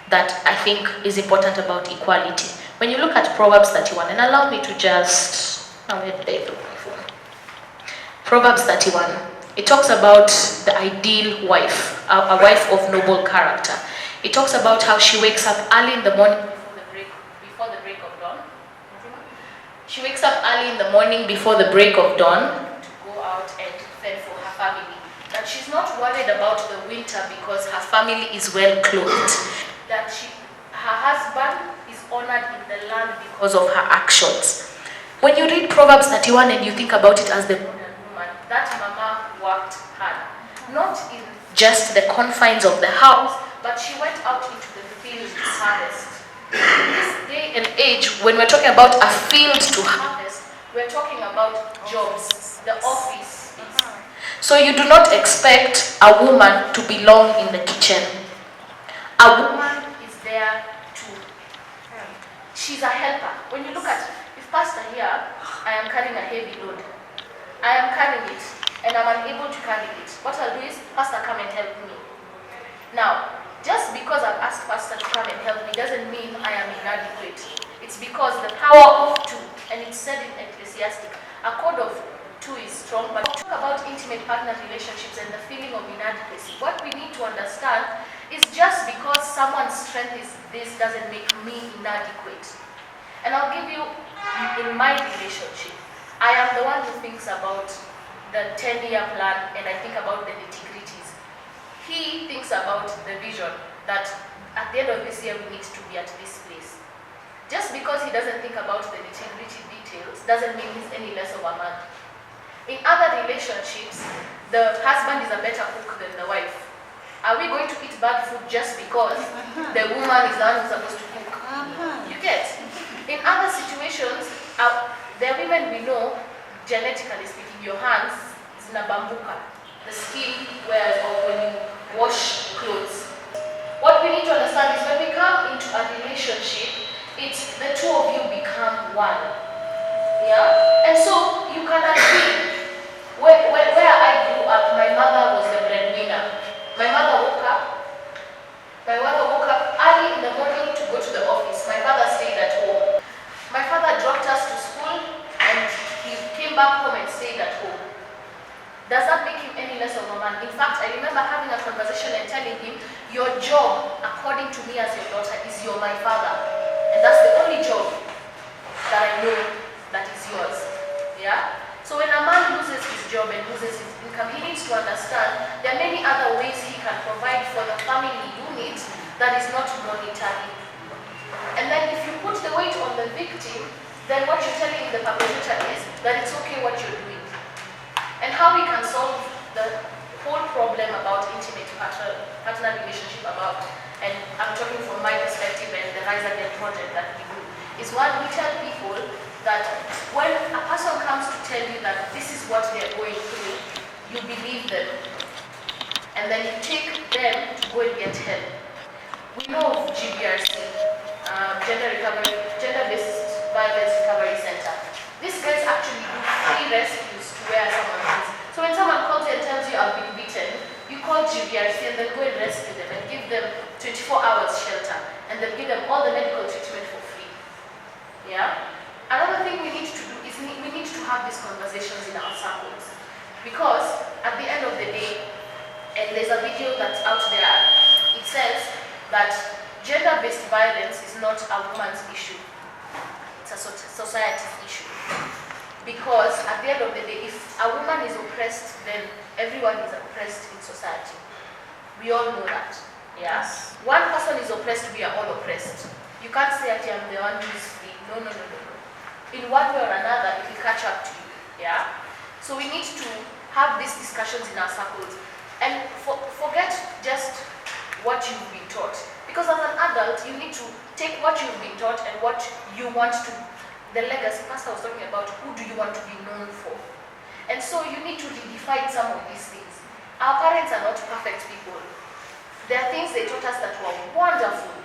that I think is important about equality. When you look at Proverbs 31, and allow me to just, where did I put my phone? Proverbs 31, it talks about the ideal wife, a wife of noble character. It talks about how she wakes up early in the morning before the break of dawn. She wakes up early in the morning before the break of dawn to go out and fend for her family. That she's not worried about the winter because her family is well clothed. That her husband is honored in the land because of her actions. When you read Proverbs 31 and you think about it as the modern woman, that mama worked hard. Not in just the confines of the house, but she went out into the field to harvest. In this day and age, when we're talking about a field to harvest, we're talking about jobs, the office. So you do not expect a woman to belong in the kitchen. A woman is there to, she's a helper. When you look at, if Pastor here, I am carrying a heavy load. I am carrying it, and I'm unable to carry it. What I'll do is, Pastor, come and help me. Now, just because I've asked Pastor to come and help me doesn't mean I am inadequate. It's because the power of two, and it's said in Ecclesiastic, a cord of two is strong, but talk about intimate partner relationships and the feeling of inadequacy. What we need to understand is just because someone's strength is this doesn't make me inadequate. And I'll give you, in my relationship, I am the one who thinks about the 10-year plan and I think about the nitty-gritties. He thinks about the vision that at the end of this year we need to be at this place. Just because he doesn't think about the nitty-gritty details doesn't mean he's any less of a man. In other relationships, the husband is a better cook than the wife. Are we going to eat bad food just because the woman is the one who's supposed to cook? You get? In other situations, there are women we know, genetically speaking, your hands is in a bambuka. The skin wears off when you wash clothes. What we need to understand is when we come into a relationship, it's the two of you become one. Yeah? And so you can agree. Where I grew up, my mother was the breadwinner. My mother woke up early in the morning to go to the office. My father stayed at home. My father dropped us to school and he came back home and stayed at home. Does that make him any less of a man? In fact, I remember having a conversation and telling him, your job, according to me as your daughter, is you're my father. And that's the only job that I know that is yours. Yeah? So when a man loses his job and loses his income, he needs to understand there are many other ways he can provide for the family unit that is not monetary. And then if you put the weight on the victim, then what you're telling the perpetrator is that it's okay what you're doing. And how we can solve the whole problem about intimate partner relationship and I'm talking from my perspective and the Rise Again project that we do, is one, we tell people that when a person comes to tell you that this is what they are going through, you believe them. And then you take them to go and get help. We know of GBRC, Gender-Based Violence Recovery Center. These guys actually do free rescues to where someone is. So when someone calls you and tells you I've been beaten, you call GBRC and then go and rescue them and give them 24 hours shelter and then give them all the medical treatment for free. Yeah? Another thing we need to do is we need to have these conversations in our circles. Because at the end of the day, and there's a video that's out there, it says that gender-based violence is not a woman's issue. It's a society's issue. Because at the end of the day, if a woman is oppressed, then everyone is oppressed in society. We all know that. Yeah? Yes. One person is oppressed, we are all oppressed. You can't say that I'm the one who is free. No. In one way or another, it will catch up to you. Yeah? So we need to have these discussions in our circles. And forget just what you've been taught. Because as an adult, you need to take what you've been taught and what you want to, the legacy. Pastor was talking about who do you want to be known for. And so you need to redefine some of these things. Our parents are not perfect people. There are things they taught us that were wonderful.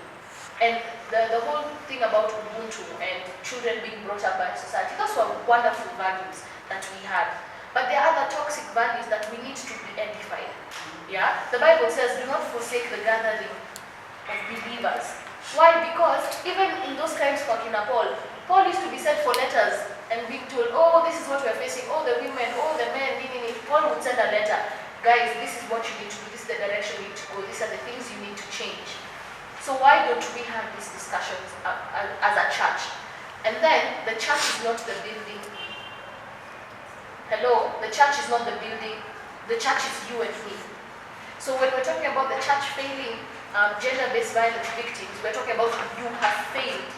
And the whole thing about Ubuntu and children being brought up by society, those were wonderful values that we had. But there are other toxic values that we need to be edified. Yeah? The Bible says, do not forsake the gathering of believers. Why? Because even in those kinds for Paul used to be sent for letters and being told, oh, this is what we're facing, oh, the women, oh, the men, Paul would send a letter, guys, this is what you need to do, this is the direction you need to go, these are the things you need to change. So why don't we have these discussions as a church? And then, the church is not the building. Hello? The church is not the building. The church is you and me. So when we're talking about the church failing gender-based violence victims, we're talking about you have failed.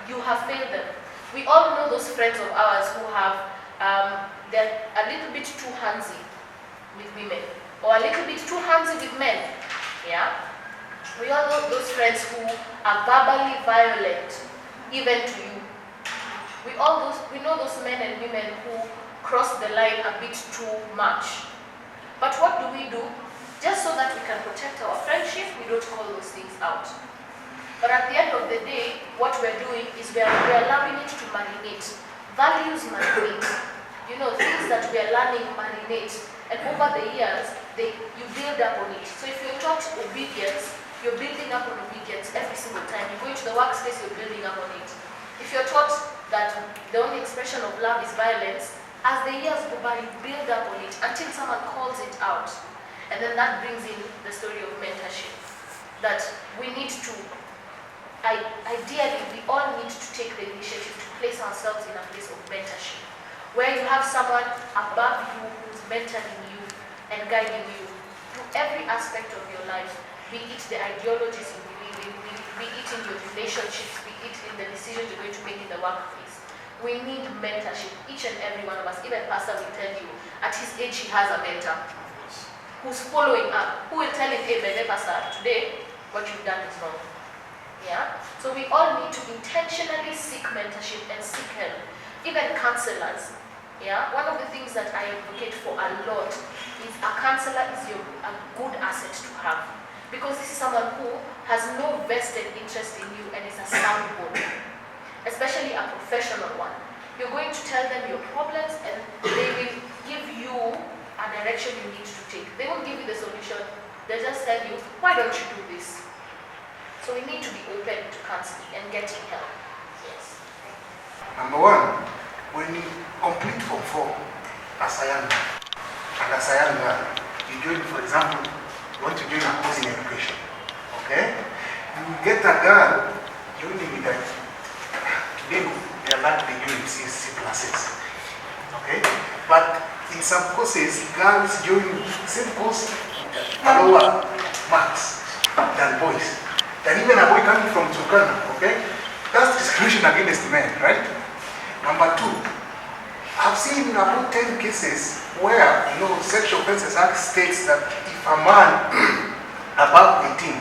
You have failed them. We all know those friends of ours who have, they're a little bit too handsy with women, or a little bit too handsy with men, yeah? We all know those friends who are verbally violent, even to you. We know those men and women who cross the line a bit too much. But what do? Just so that we can protect our friendship, we don't call those things out. But at the end of the day, what we're doing is we're allowing it to marinate. Values marinate. You know, things that we're learning marinate. And over the years, you build up on it. So if you're taught obedience, you're building up on obedience every single time. You go into the workspace, you're building up on it. If you're taught that the only expression of love is violence, as the years go by, you build up on it until someone calls it out. And then that brings in the story of mentorship. That we need to, ideally, we all need to take the initiative to place ourselves in a place of mentorship, where you have someone above you who's mentoring you and guiding you through every aspect of your life, be it the ideologies you believe in, be it in your relationships, be it in the decisions you're going to make in the workplace. We need mentorship, each and every one of us. Even Pastor will tell you, at his age he has a mentor who's following up, who will tell him, hey, Pastor, today what you've done is wrong. Yeah? So we all need to intentionally seek mentorship and seek help. Even counselors. Yeah? One of the things that I advocate for a lot is a counselor is a good asset to have. Because this is someone who has no vested interest in you and is a soundboard. Especially a professional one. You're going to tell them your problems and they will give you a direction you need to take. They won't give you the solution. They'll just tell you, why don't you do this? So we need to be open to counseling and getting help. Yes. Number one, when you complete Form 4 as a young man, and as a young girl, you join, for example, you want to join a course in education, okay? You get a girl joining with that. Today, they are likely doing C++, okay? But in some courses, girls join the same course at lower marks than boys. Than even a boy coming from Turkana, okay? That's discrimination against men, right? Number two, I've seen about 10 cases where, Sexual Offences Act states that if a man above 18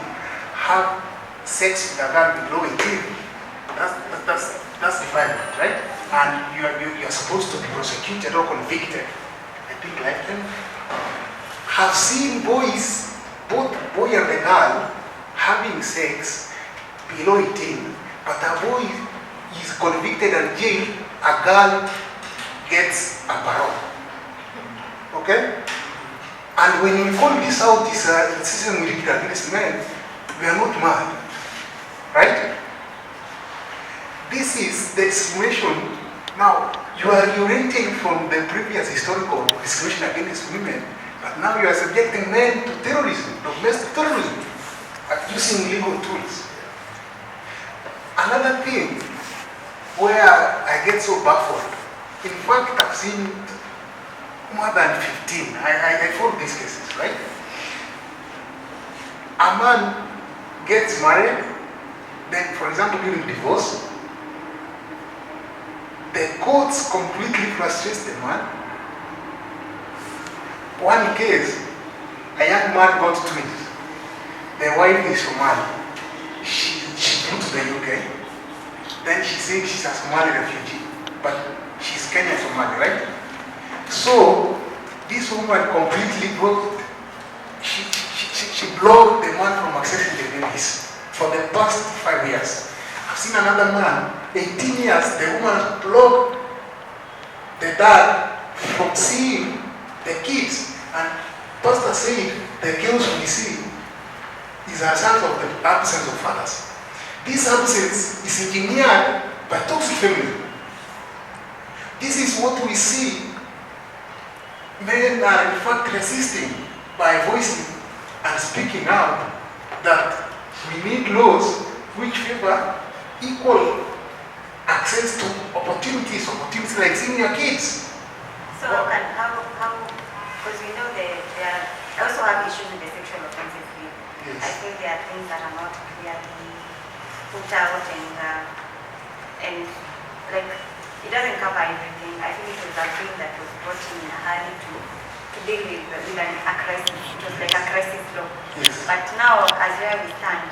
have sex with a girl below 18, that's defilement, right? And you're supposed to be prosecuted or convicted. I think lifetime. Have seen boys, both boy and the girl, having sex below 18, but a boy is convicted and jailed, a girl gets a parole. Okay? And when we call this out, this system we did against men, we are not mad. Right? This is the discrimination. Now, you are orienting from the previous historical discrimination against women, but now you are subjecting men to terrorism, domestic terrorism, using legal tools. Another thing where I get so baffled, in fact, I've seen more than 15. I follow these cases, right? A man gets married, then, for example, during divorce, the courts completely frustrate the man. One case, a young man got twins. The wife is Somali. She flew to the UK. Then she said she's a Somali refugee, but she's Kenyan Somali, right? So this woman completely broke. She blocked the man from accessing the babies for the past 5 years. I've seen another man, 18 years, the woman blocked the dad from seeing the kids. And Pastor said the girls will be seen. is a result of the absence of fathers. This absence is engineered by toxic feminism. This is what we see. Men are in fact resisting by voicing and speaking out that we need laws which favor equal access to opportunities like seeing your kids. So because we know there are, I also have issues with the sexual offensive field. Yes. I feel there are things that are not clearly put out and like it doesn't cover everything. I think it was a bill that was brought in a hurry to deal with a crisis. It was like a crisis law. Yes. But now, as where we stand,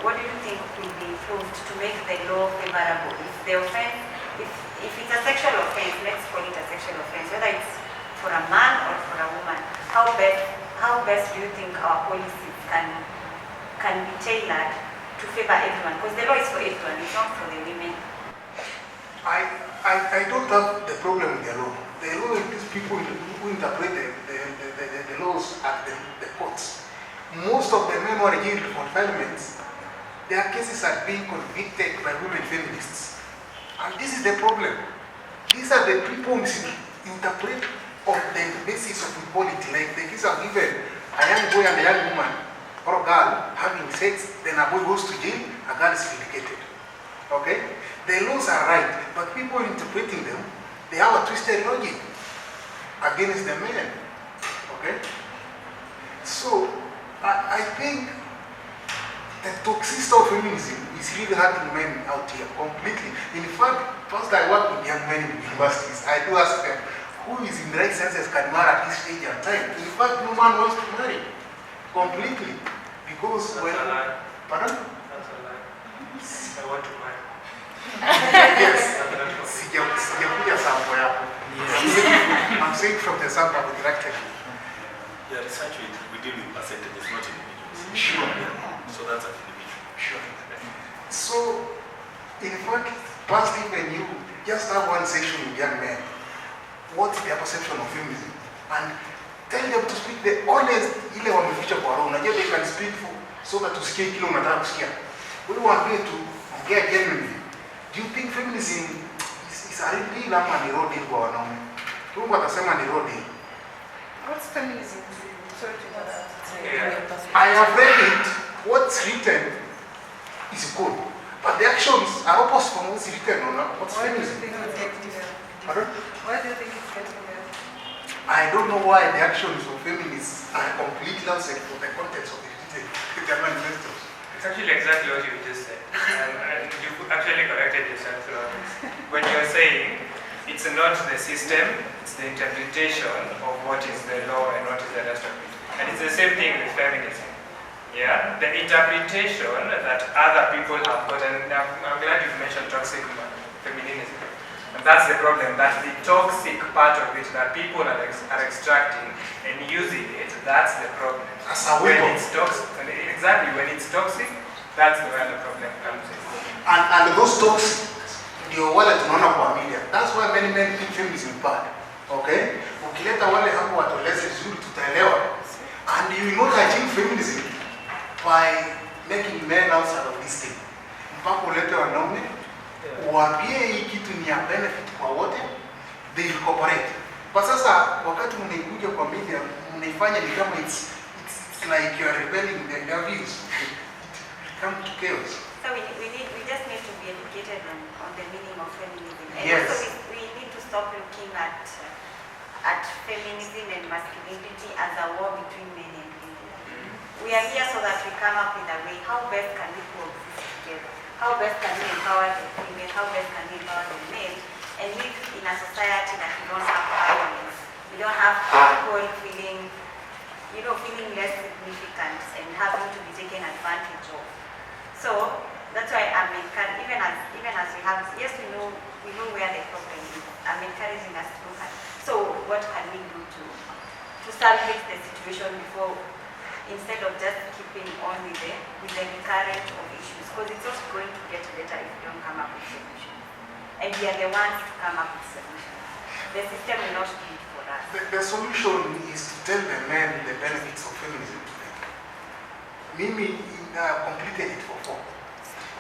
what do you think will be improved to make the law favorable? If the offense, if it's a sexual offense, let's call it a sexual offense, whether it's for a man or for a woman, how best do you think our policies can be tailored to favor everyone? Because the law is for everyone, it's not for the women. I don't have the problem with the law. The law is these people who interpret the laws at the courts. Most of the men who are jailed for violence, their cases are being convicted by women feminists. And this is the problem. These are the people who interpret on the basis of equality. Like the case of given a young boy and a young woman or a girl having sex, then a boy goes to jail, a girl is vindicated. Okay? The laws are right, but people interpreting them, they have a twisted logic against the men. Okay? So, I think the toxicity of feminism is really hurting men out here completely. In fact, first I work with young men in universities. I do ask them, who is in the right senses can marry at this age and time? In fact, no man wants to marry completely. Because That's a lie. Pardon? That's a lie. I want to marry. Yes. Sijakuja sample yako. I'm saying from the sample with directly. Yeah, research we deal with percentages, not individuals. Sure. So that's an individual. Sure. So, in fact, past even you just have one session with young men. What's their perception of feminism? And tell them to speak the honest, ile wameficha kwa roho. Unajua they can speak for so that usikie kile unataka kusikia. Wewe waambie tu ongea genuinely. Do you think feminism is a real deal ama ni road deal kwa wanaume? Mungu atasema ni road deal. What's feminism? Sorry to interrupt. I have read it. What's written is good, but the actions are opposite from what's written. What's Why do you feminism? think it's getting there? Pardon? Why do you think it's getting there? I don't know why the actions of feminists are completely outside for the context of the German investors. It's actually exactly what you just said. And you actually corrected yourself throughout this. When you're saying it's not the system, it's the interpretation of what is the law and what is the rest of it. And it's the same thing with feminism. Yeah? The interpretation that other people have gotten. I'm glad you mentioned toxic feminism. And that's the problem, that the toxic part of it that people are extracting and using it, that's the problem. As a When weapon. it's toxic, exactly, when it's toxic, that's where the problem comes in. And those talks, ndio wale tunaona kwa media. That's why many men think feminism is bad. Okay? Ukileta wale hapo watueleze vizuri tutaelewa. And you will not achieve feminism by making men outside of this thing. Mpaka ulete wanaume, uambie hii kitu ni ya benefit kwa wote, they will cooperate. Kwa sasa wakati mnaikuja kwa media, mnaifanya ni kama it's like you are rebelling their views. It comes to chaos. So we just need to be educated on the meaning of feminism. And Yes. also we need to stop looking at feminism and masculinity as a war between men and women. We are here so that we come up with a way, how best can we coexist together? How best can we empower the women? How best can we empower the men? And live in a society that we don't have violence. We don't have people feeling less significant and having to be taken advantage of. So that's why I'm encouraging, even as we have, yes, we know where the problem is. I'm encouraging us to look at. So what can we do to salvage the situation before, instead of just keeping on with the recurrent of issues? Because it's not going to get better if we don't come up with solutions. And we are the ones to come up with solutions. The system will not do it for us. The solution is to tell the men the benefits of feminism. Mimi, completed it for 4.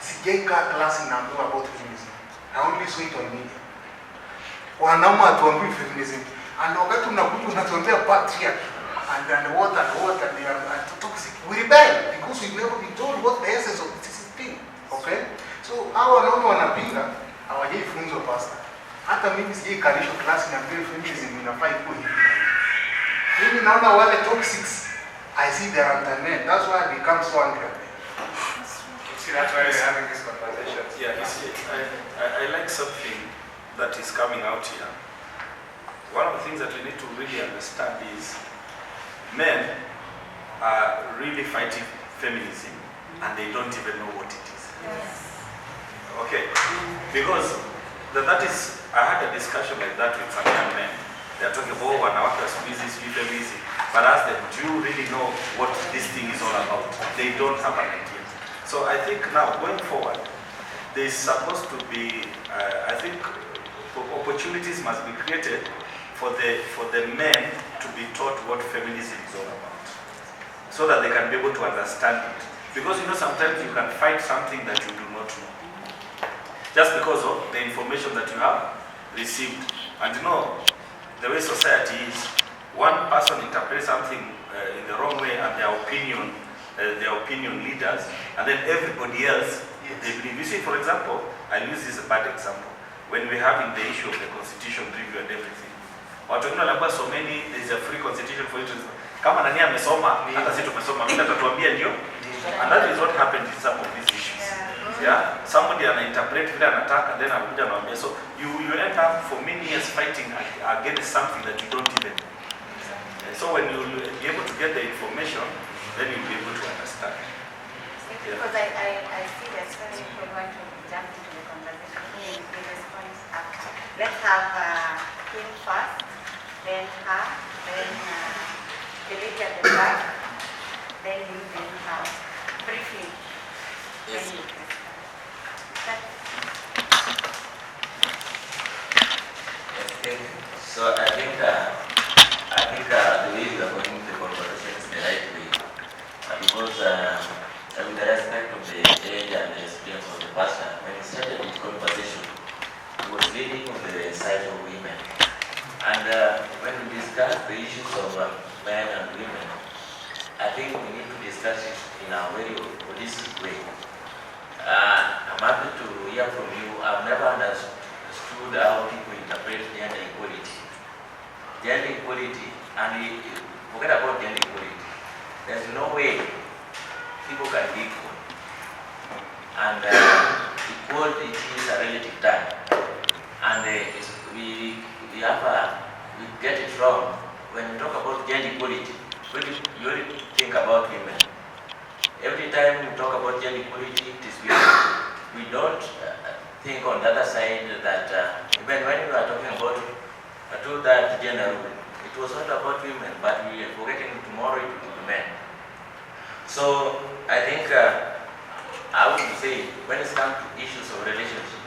Sijaika class inaambiwa about feminism. I only saw it on media. Wanaume hatuambiwi feminism. And wakati unakuja unatuambia patriarchy and what and they are toxic. We rebel because we never been told what the essence of this thing. Okay? So hawa wanaume wanapinga hawajaifunzwa pastor. Hata mimi sijaikalishwa class inaambiwa feminism inafaa ikuwe hivi. Mimi naona wale toxics, I see they are men. That's why I become so angry. See, that's why we're having this conversation. Yeah, you see, I like something that is coming out here. One of the things that we need to really understand is men are really fighting feminism and they don't even know what it is. Yes. Okay, because that is, I had a discussion like that with some young men. They are talking about wanawake wa siku hizi, sijui feminism. But I asked them, do you really know what this thing is all about? They don't have an idea. So I think now, going forward, there is supposed to be, I think, opportunities must be created for the men to be taught what feminism is all about, so that they can be able to understand it. Because sometimes you can fight something that you do not know, just because of the information that you have received. And the way society is, one person interprets something in the wrong way and their opinion leaders, and then everybody else, they believe. You see, for example, I'll use this as a bad example. When we're having the issue of the constitution review and everything, watu wengine wanakuwa so many, there is a free constitution for you to, kama nani amesoma, hata sisi tumesoma, mimi atatuambia ndio. And that is what happened in some of these issues. Yeah, somebody interpret vile anataka, then anakuja anawaambia. So you end up for many years fighting against something that you don't even know. So when you be able to get the information, then you'll be able to understand. Because I see there's so many people want to jump into the conversation. He responds after. Let's have him first, then her, then the lady at the back, then you, then her. Briefly. Yes. Then you can start. Yes, thank you. So I think the way we are going the conversation is the right way, because with the respect of the age and the experience of the pastor, when he started this conversation, he was leading on the side of women. And when we discuss the issues of men and women, I think we need to discuss it in a very holistic way. I'm happy to hear from you. I've never understood how people interpret gender equality. Gender equality, and forget about gender equality. There's no way people can be equal. And equality is a relative term. And we get it wrong when we talk about gender equality. You only think about women. Every time we talk about gender equality, it is women. We don't think on the other side that even when we are talking about that gender rule, it was not about women, but we are forgetting tomorrow it will be men. So I think I would say when it comes to issues of relationship,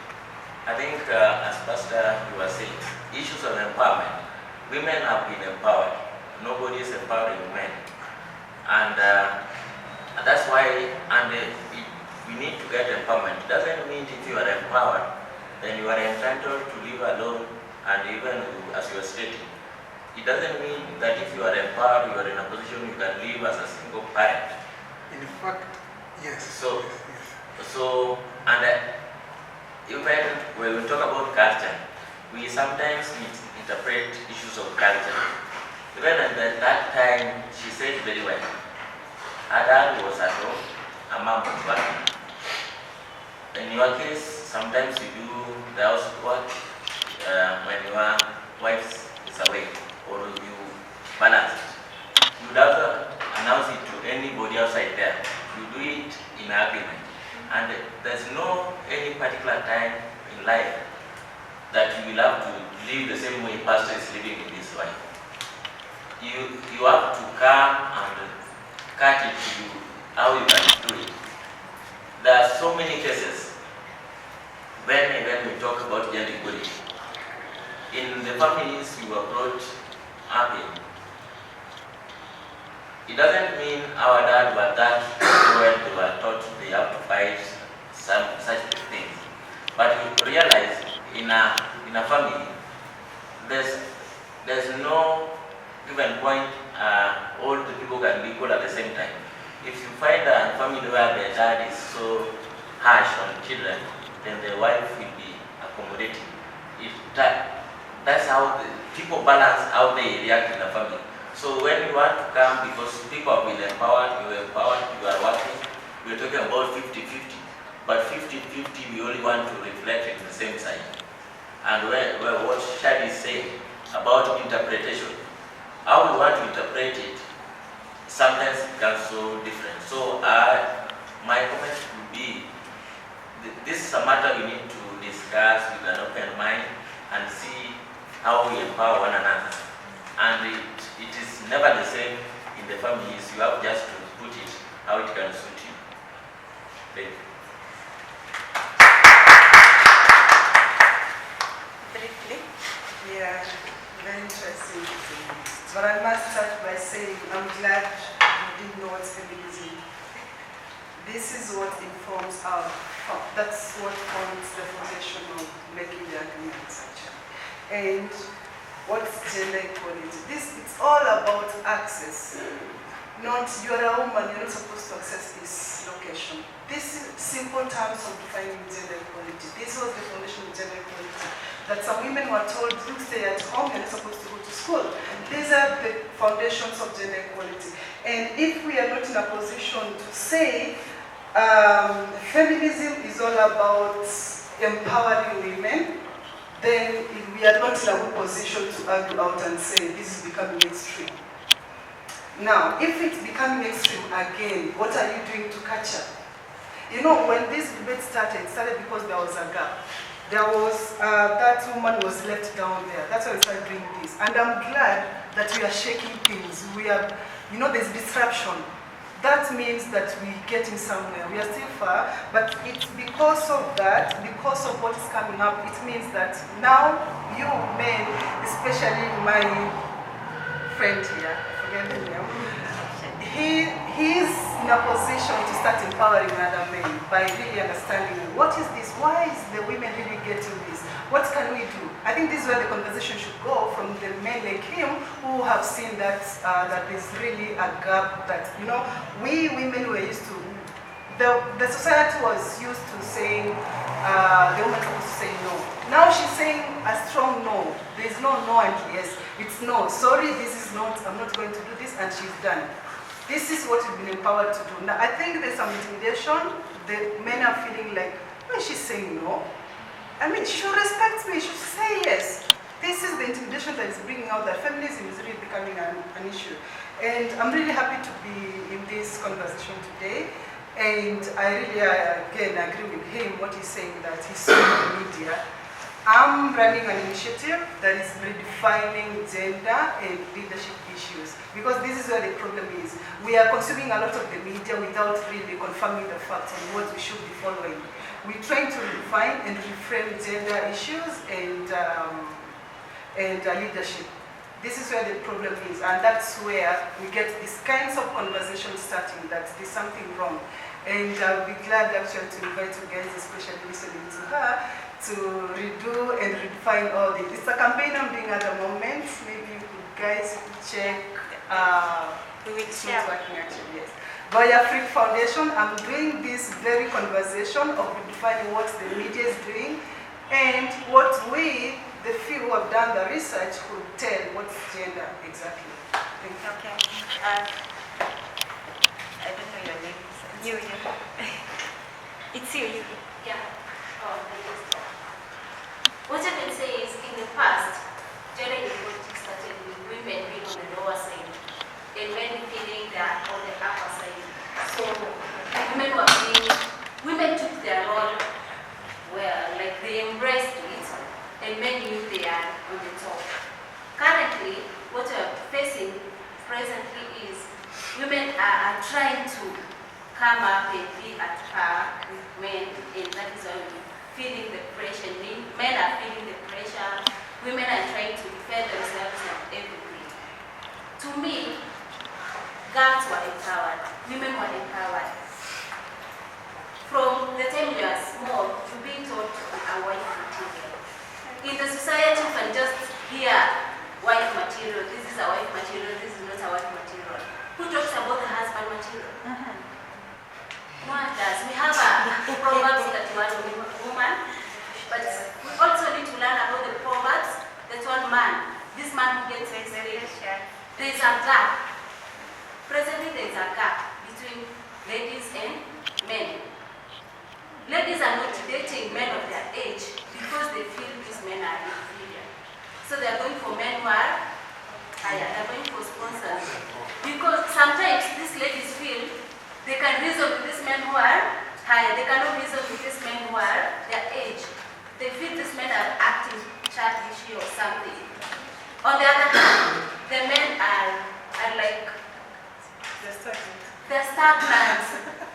I think as Pastor you were saying, issues of empowerment, women have been empowered. Nobody is empowering men. And that's why, we need to get empowerment. It doesn't mean if you are empowered, then you are entitled to live alone, and even as you are stating. It doesn't mean that if you are empowered, you are in a position you can live as a single parent. In fact, yes. So, yes. So, and even when we talk about culture, we sometimes interpret issues of culture. Even at that time, she said very well. Her dad was at home, her mom was working. In your case, sometimes you do the housework when your wife is away, or you balance it. You would have to announce it to anybody outside there. You do it in agreement. And there's no any particular time in life that you will have to live the same way pastor is living in this life. You have to come and cut it to you how you can do it. There are so many cases when we talk about gender equality. In the families you were brought up in, it doesn't mean our dad were that when they were taught they have to fight some such things. But you realize in a family, there's no given point all the people can be equal at the same time. If you find a family where the dad is so harsh on children, then the wife will be accommodating. That's how the people balance how they react in the family. So when you want to come, because people have been empowered, you are working, we're talking about 50-50. But 50-50, we only want to reflect in the same side. And what Shadi is saying about interpretation, how we want to interpret it, sometimes it becomes so different. So my comment would be, this is a matter we need to discuss with an open mind and see how we empower one another. And it is never the same in the families. You have just to put it how it can suit you. Thank you. Briefly. Yeah, very interesting. But I must start by saying I'm glad you didn't know what's feminism. This is what informs that's what forms the foundation of making the agreements actually. And what's gender equality? It's all about access. Not, you're a woman, you're not supposed to access this location. This is simple terms of defining gender equality. This was the foundation of gender equality. That some women were told, you stay at home, you're not supposed to go to school. These are the foundations of gender equality. And if we are not in a position to say, feminism is all about empowering women, then we are not in a good position to argue out and say this is becoming extreme. Now, if it's becoming extreme again, what are you doing to catch up? You know, when this debate started, it started because there was a gap. There was, that woman was left down there. That's why we started doing this. And I'm glad that we are shaking things. We are, you know, there's disruption. That means that we're getting somewhere. We are still far, but it's because of that, because of what is coming up, it means that now you men, especially my friend here, I forget the name, he's in a position to start empowering other men by really understanding what is this, why is the women really getting this, what can we do? I think this is where the conversation should go from the men like him who have seen that that there's really a gap that, you know, we women were used to, the society was used to saying, the woman was supposed to say no. Now she's saying a strong no. There's no no and yes. It's no. Sorry, this is not, I'm not going to do this, and she's done. This is what we've been empowered to do. Now, I think there's some intimidation. The men are feeling like, when she's saying no, I mean, she should respect me, she should say yes. This is the intimidation that is bringing out that feminism is really becoming an issue. And I'm really happy to be in this conversation today. And I really, again, agree with him, what he's saying, that he's seeing the media. I'm running an initiative that is redefining gender and leadership issues, because this is where the problem is. We are consuming a lot of the media without really confirming the facts on what we should be following. We're trying to redefine and reframe gender issues and leadership. This is where the problem is, and that's where we get these kinds of conversations starting, that there's something wrong. And I'll be glad actually to invite you guys, especially listening to her, to redo and redefine all this. It's a campaign I'm doing at the moment. Maybe you guys check. We will share. Working actually, yes. Via Freak Foundation, I'm doing this very conversation of redefining what the media is doing and what we, the few who have done the research, could tell what's gender exactly. Thank you. Okay. I don't know your name. You. It's you. Yeah. What I can say is, in the past, gender equality started with women being on the lower side and men feeling that on the upper side. So women took their role well, like they embraced it, and men knew they are on the top. Currently, what we are facing presently is women are trying to come up and be at par with men, and that is why we're feeling the pressure. Men are feeling the pressure. Women are trying to defend themselves and everything. To me, girls were empowered, women were empowered. From the time we are small, we're being taught to be a white material. In the society, you can just hear white material, this is a white material, this is not a white material. Who talks about the husband material? No one does. We have a proverbs that you are a woman, but we also need to learn about the proverbs that one man, this man who gets married, there is a gap. Presently there is a gap between ladies and men. Ladies are not dating men of their age because they feel these men are inferior. So they are going for men who are higher, they are going for sponsors. Because sometimes these ladies feel they can reason with these men who are higher, they cannot reason with these men who are their age. They feel these men are acting childish or something. On the other hand, the men are like, they're stagnant.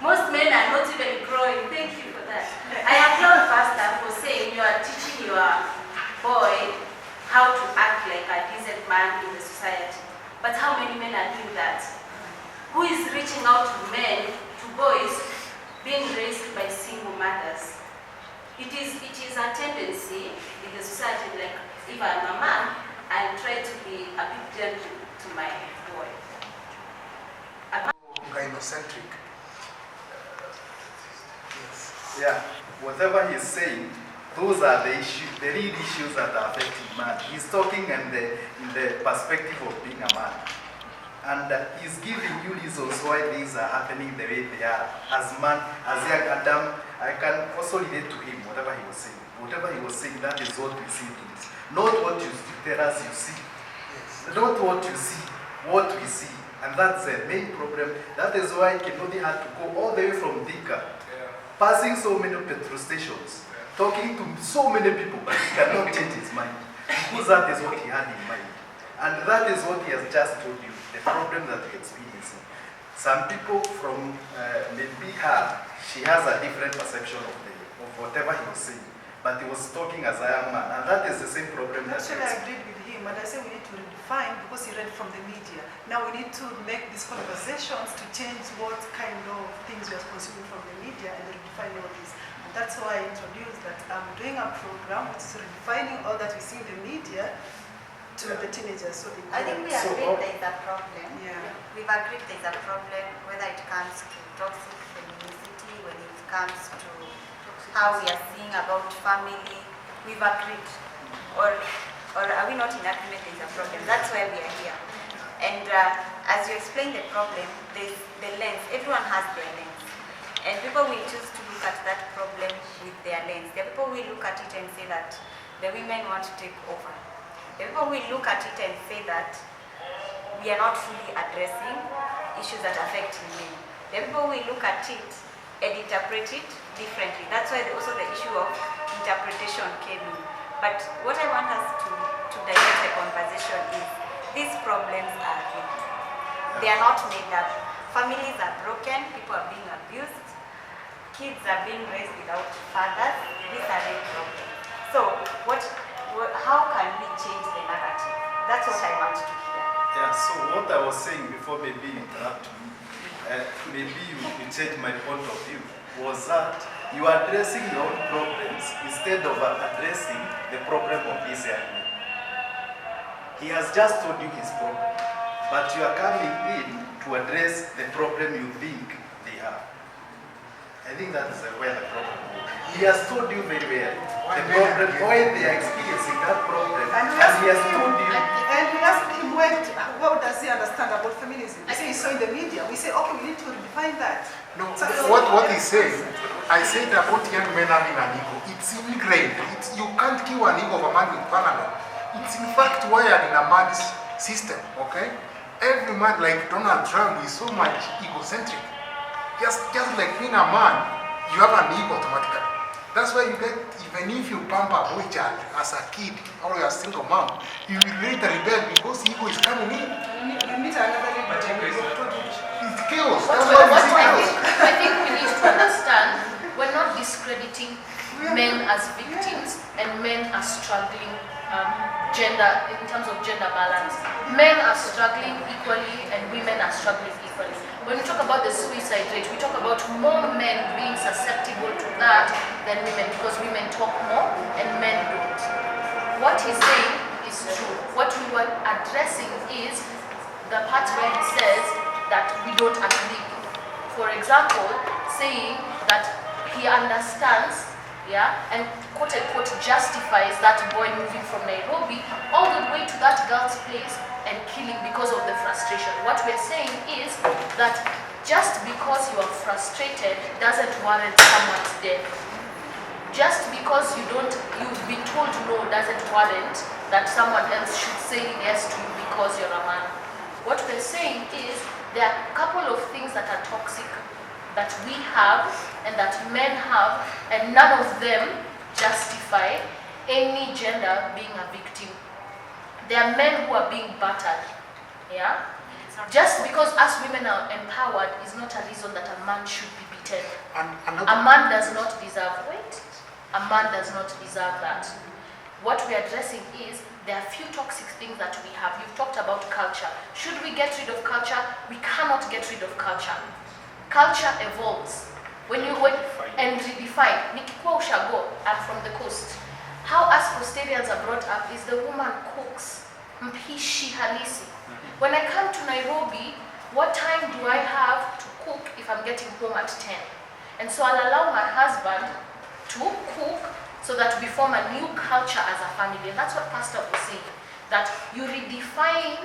Most men are not even growing. Thank you for that. I applaud Pastor for saying you are teaching your boy how to act like a decent man in the society. But how many men are doing that? Who is reaching out to men, to boys, being raised by single mothers? It is a tendency in the society, like if I'm a man, I try to be a bit gentle to my boy. Gynocentric. Yeah, whatever he's saying, those are the issues, the real issues that are affecting man. He's talking in the perspective of being a man. And he's giving you reasons why things are happening the way they are. As man, as young Adam, I can also relate to him, whatever he was saying. Whatever he was saying, that is what we see things. Not what you tell us you see. Yes. Not what you see, what we see. And that's the main problem. That is why Kinodi had to go all the way from Thika, passing so many petrol stations, talking to so many people, but he cannot change his mind. Because that is what he had in mind. And that is what he has just told you, the problem that we're experiencing. Some people from maybe her, she has a different perception of whatever he was saying. But he was talking as a young man, and that is the same problem. Actually, I agreed with him, and I say we need to redefine because he read from the media. Now we need to make these conversations to change what kind of things we are consuming from the media and redefine all this. And that's why I introduced that I'm doing a program which is redefining all that we see in the media to the teenagers. So I think we agreed there is a problem. Yeah. We've agreed there is a problem, whether it comes to toxic femininity, when it comes to how we are seeing about family. We've agreed. Or are we not in agreement there is a problem? That's why we are here. And as you explain the problem, there's the lens. Everyone has their lens. And people will choose to look at that problem with their lens. The people will look at it and say that the women want to take over. The people will look at it and say that we are not fully addressing issues that affect women. The people will look at it and interpret it differently. That's why also the issue of interpretation came in. But what I want us to direct the conversation is these problems are real. They are not made up. Families are broken, people are being abused, kids are being raised without fathers. These are real problems. So how can we change the narrative? That's what I want to hear. Yeah, so what I was saying before maybe you interrupt me, maybe you change my point of view, was that you are addressing your own problems instead of addressing the problem of this young man. He has just told you his problem, but you are coming in to address the problem you think they have. I think that is where the problem is. He has told you very well the problem, why they are experiencing that problem, and he has told you. And we asked him, what does he understand about feminism? We say he saw in the media. We say, okay, we need to redefine that. No, what he says, I said about young men having an ego. It's ingrained. You can't kill an ego of a man with Panadol. It's in fact wired in a man's system, okay? Every man, like Donald Trump, is so much egocentric. Just like being a man, you have an ego automatically. That's why you get, even if you pamper a boy child as a kid or you're a single mom, you will later rebel because ego is coming in. You meet another lady. It's chaos. I think we need to understand we're not discrediting men as victims and men are struggling gender in terms of gender balance. Men are struggling equally and women are struggling equally. When we talk about the suicide rate, we talk about more men being susceptible to that than women because women talk more and men don't. What he's saying is true. What we were addressing is the part where he says that we don't agree. For example, saying that he understands, and quote-unquote justifies that boy moving from Nairobi all the way to that girl's place and killing because of the frustration. What we're saying is that just because you are frustrated doesn't warrant someone's death. Just because you've been told no doesn't warrant that someone else should say yes to you because you're a man. What we're saying is there are a couple of things that are toxic that we have and that men have, and none of them justify any gender being a victim. There are men who are being battered. Just because us women are empowered is not a reason that a man should be beaten. A man does not deserve a man does not deserve that. What we're addressing is there are few toxic things that we have. You've talked about culture. Should we get rid of culture? We cannot get rid of culture. Culture evolves. And redefine. Nikikuwa ushago, I'm from the coast. How us coastarians are brought up is the woman cooks. Mpishi halisi. When I come to Nairobi, what time do I have to cook if I'm getting home at 10? And so I'll allow my husband to cook so that we form a new culture as a family. And that's what Pastor was saying. That you redefine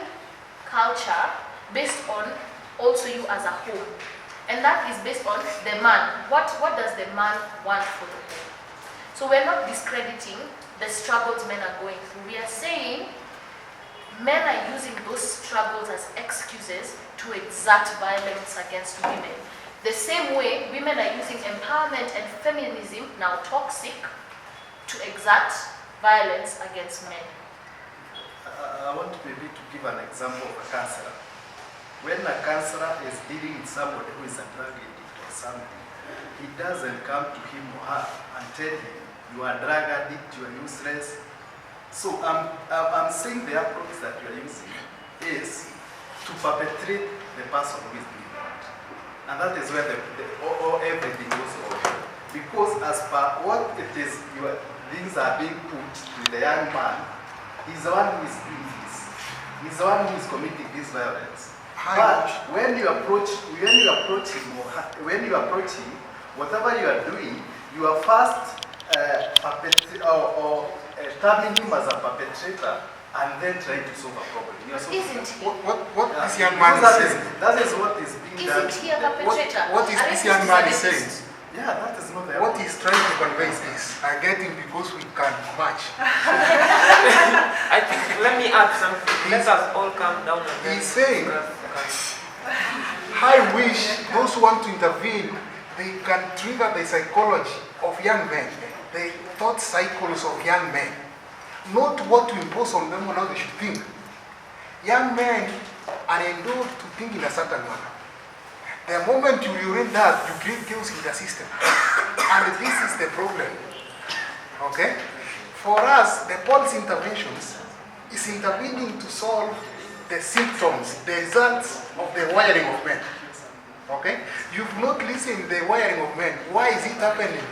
culture based on also you as a whole. And that is based on the man. What does the man want for the home? So we're not discrediting the struggles men are going through. We are saying men are using those struggles as excuses to exert violence against women. The same way women are using empowerment and feminism, now toxic, to exert violence against men. I want maybe to give an example of a counselor. When a counselor is dealing with somebody who is a drug addict or something, he doesn't come to him or her and tell him, you are a drug addict, you are useless. So I'm saying the approach that you are using is to perpetrate the person who is doing that. And that is where everything goes wrong. Because as per what it is, things are being put to the young man, he's the one who is doing this. He's the one who is committing this violence. But when you approach him, whatever you are doing, you are first terming him as a perpetrator and then trying to solve a problem. Isn't he? What this young man is saying? That is what is being done. Isn't he a perpetrator? What is this young man is saying? Yeah, that is not the What he's trying to convey is, I get him because we can match. I think, let me add something. Let us all calm down. He's saying, I wish those who want to intervene, they can trigger the psychology of young men, the thought cycles of young men, not what to impose on them on how they should think. Young men are endowed to think in a certain manner. The moment you read that, you create chaos in the system. And this is the problem. Okay? For us, the policy interventions is intervening to solve the symptoms, the results of the wiring of men. Okay? You've not listened to the wiring of men. Why is it happening?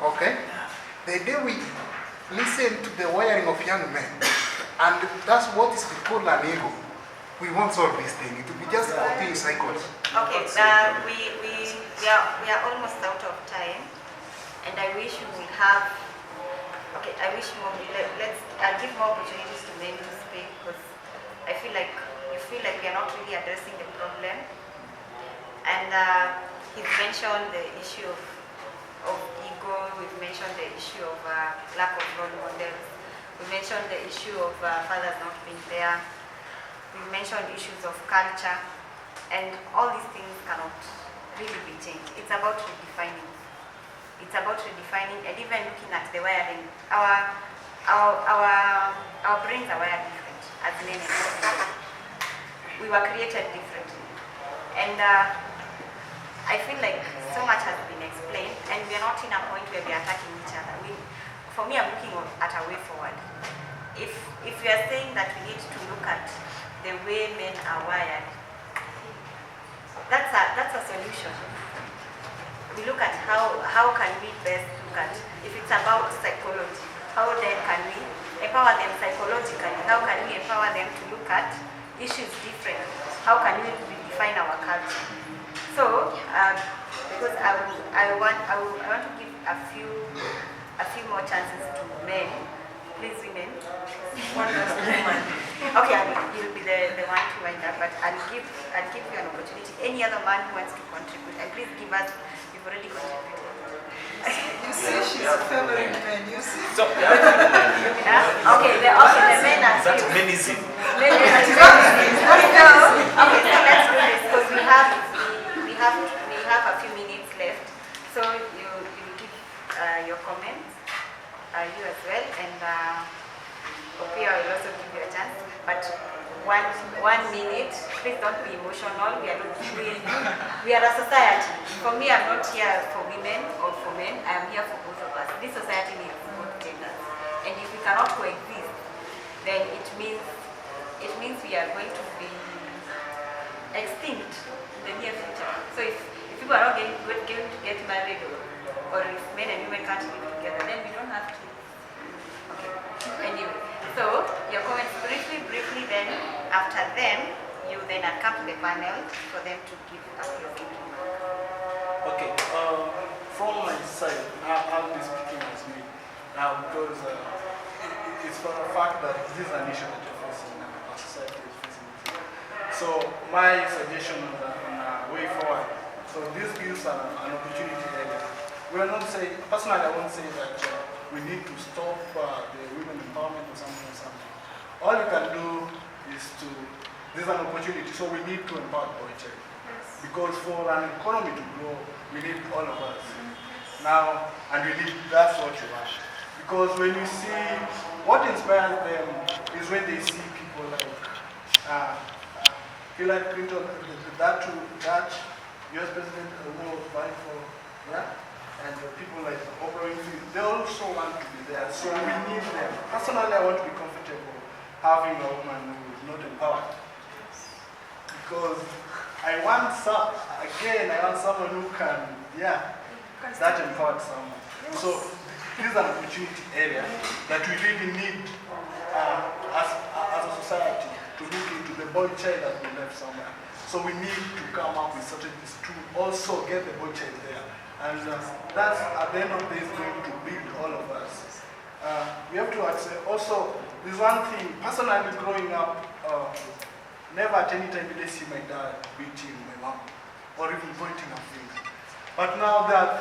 Okay? The day we listen to the wiring of young men, and that's what is called an ego, we won't solve this thing. It will be just continuous cycles. Okay, we are almost out of time, and I wish we would have. Okay, I wish more. I'll give more opportunities to men to speak because I feel like you feel like we are not really addressing the problem. And he's mentioned the issue of ego. We've mentioned the issue of lack of role models. We mentioned the issue of fathers not being there. We mentioned issues of culture, and all these things cannot really be changed. It's about redefining. It's about redefining and even looking at the wiring. Our brains are wired different as men and women. We were created differently, and I feel like so much has been explained, and we are not in a point where we are attacking each other. For me, I'm looking at a way forward. If we are saying that we need to look at the way men are wired, that's a solution. We look at how can we best look at, if it's about psychology, how then can we empower them psychologically? How can we empower them to look at issues differently? How can we redefine our culture? So, because I want to give a few more chances to men. Please, women. One last woman. Okay, you'll be the one to wind up, but I'll give you an opportunity. Any other man who wants to contribute, and please give us. You've already contributed. You see, she's favoring men. You see. So, Okay, the men are that's feminism. Okay, so let's do this because we have a few minutes left. So you give your comments, you as well, and Opia will also give you a chance. But 1 minute. Please don't be emotional. We are a society. For me, I'm not here for women or for men. I am here for both of us. This society needs both genders, and if we cannot coexist, then it means we are going to be extinct in the near future. So if people are not going to get married, or if men and women can't live together, then we don't have to. Okay. Anyway, so your comments briefly. Then after them, you then come to the panel for them to give us your opinion. Okay. From my side, I'll be speaking as me because it's for the fact that this is an issue that you're facing and our society is facing. So my suggestion on a way forward. So this gives an opportunity area. We are not saying, personally, I won't say that we need to stop the women empowerment or something. All you can do is this is an opportunity, so we need to empower the boy child. Because for an economy to grow, we need all of us. Now, and that's what you want. Because when you see, what inspires them is when they see people like Hillary Clinton, that US President who was vying for, and people like Oprah Winfrey, they also want to be there. So we need them. Personally, I want to be comfortable having a woman who is not empowered. Because I want someone who can, that empowered someone. So this is an opportunity area that we really need as a society to look into the boy child that we left somewhere. So we need to come up with strategies to also get the boy child there. And that's, at the end of the day, is going to build all of us. We have to accept, also, there's one thing, personally growing up, never at any time did I see my dad beating my mom, or even pointing at things. But now there are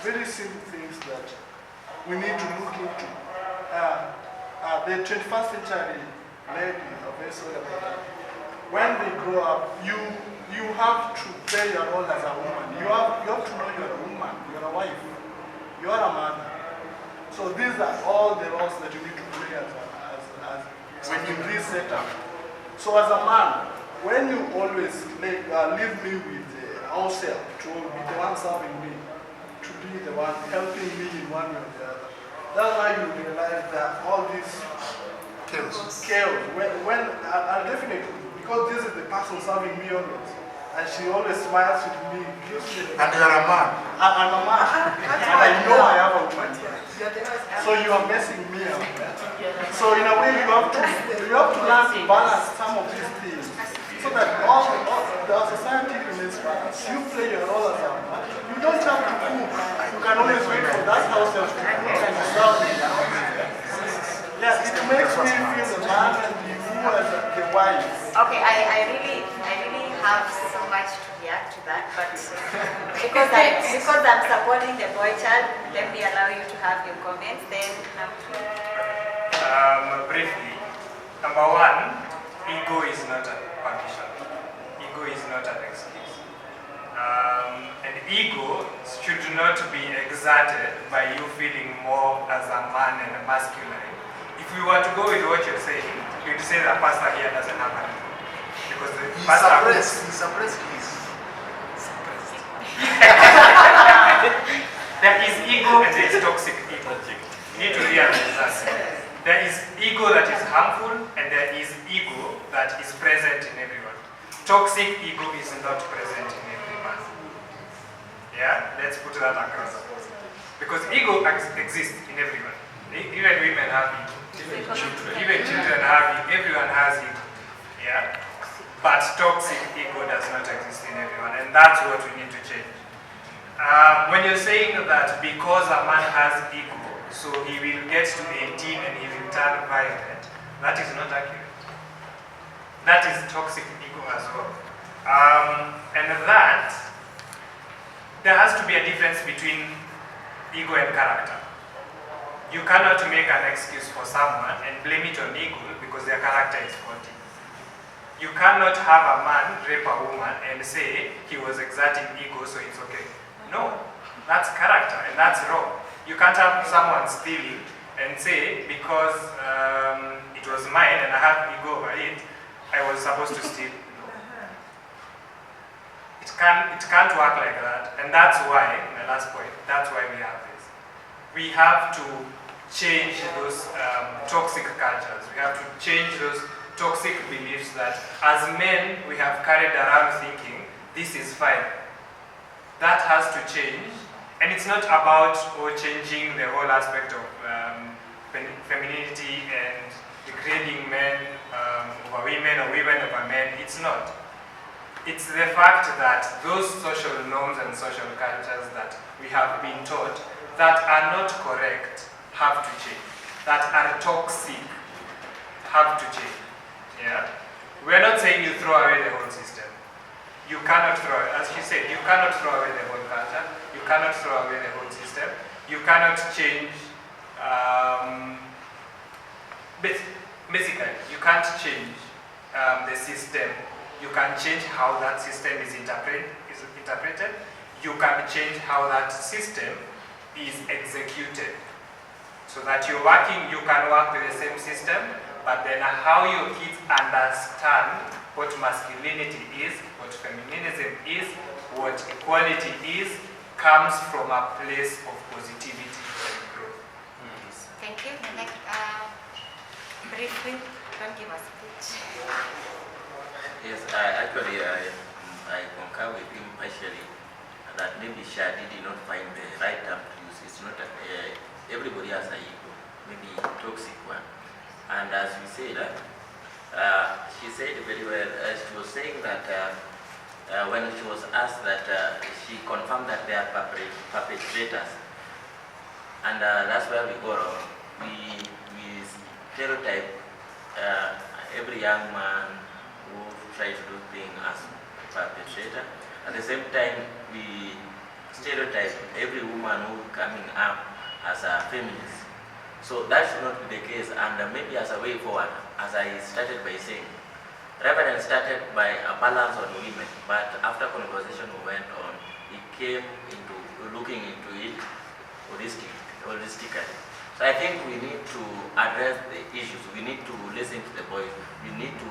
very simple things that we need to look into. The 21st century lady, very sorry about that. When they grow up, you have to play your role as a woman. You have to know you're a woman, you're a wife, you're a mother. So these are all the roles that you need to play as when you reset up. So as a man, when you always leave me with ourselves to be the one serving me, to be the one helping me in one way or the other, that's why you realize that all this chaos. When definitely, because this is the person serving me always, and she always smiles with me. And you're a man. I'm a man, and I know I have a woman. So you are messing me up. So in a way, you have to learn to balance some of these things, so that the society remains balanced. You play your role as a man. You don't have to cook. You can always wait for that house to cook and serve me. Yeah, it makes me feel the man and you as the wife. Okay, I really have so much to react to that, but because I'm supporting the boy child, let me allow you to have your comments. Then briefly, number one, ego is not a permission. Ego is not an excuse. And ego should not be exerted by you feeling more as a man and masculine. If we were to go with what you're saying, you'd say that pastor here doesn't have an ego. Because the pastor... He's suppressed. There is ego and there is toxic ego. You need to realize that. There is ego that is harmful and there is ego that is present in everyone. Toxic ego is not present in everyone. Yeah, let's put that across. Because ego exists in everyone. Even women have ego. Even children have ego. Everyone has ego. Yeah? But toxic ego does not exist in everyone, and that's what we need to change. When you're saying that because a man has ego, so he will get to 18 and he will turn violent, that is not accurate. That is toxic ego as well. And that, there has to be a difference between ego and character. You cannot make an excuse for someone and blame it on ego because their character is faulty. You cannot have a man rape a woman and say he was exerting ego, so it's okay. No, that's character and that's wrong. You can't have someone stealing and say because it was mine and I have ego over it, I was supposed to steal. No. It can't work like that, and that's why, my last point, that's why we have this. We have to change those toxic cultures. We have to change those toxic beliefs that as men we have carried around thinking this is fine. That has to change, and it's not about changing the whole aspect of femininity and degrading men over women or women over men. It's not. It's the fact that those social norms and social cultures that we have been taught that are not correct have to change, that are toxic have to change. Yeah? We're not saying you throw away the whole system. You cannot throw, as you said, you cannot throw away the whole culture. You cannot throw away the whole system. You cannot change, basically, you can't change the system. You can change how that system is interpreted. You can change how that system is executed. So that you're working, you can work with the same system, but then how your kids understand what masculinity is, what feminism is, what equality is, comes from a place of positivity and growth. Thank you. The next, briefly, don't give us a speech. Yes, actually, I concur with him partially that maybe Shadi did not find the right term to use. It's not everybody has an ego, maybe toxic one. And as we said, she said very well, she was saying that when she was asked that she confirmed that they are perpetrators. And that's where we go wrong. We stereotype every young man who tries to do things as perpetrator. At the same time, we stereotype every woman who is coming up as a feminist. So that should not be the case, and maybe as a way forward, as I started by saying, Reverend started by a balance on women, but after conversation we went on, he came into looking into it holistically. So I think we need to address the issues. We need to listen to the boys. We need to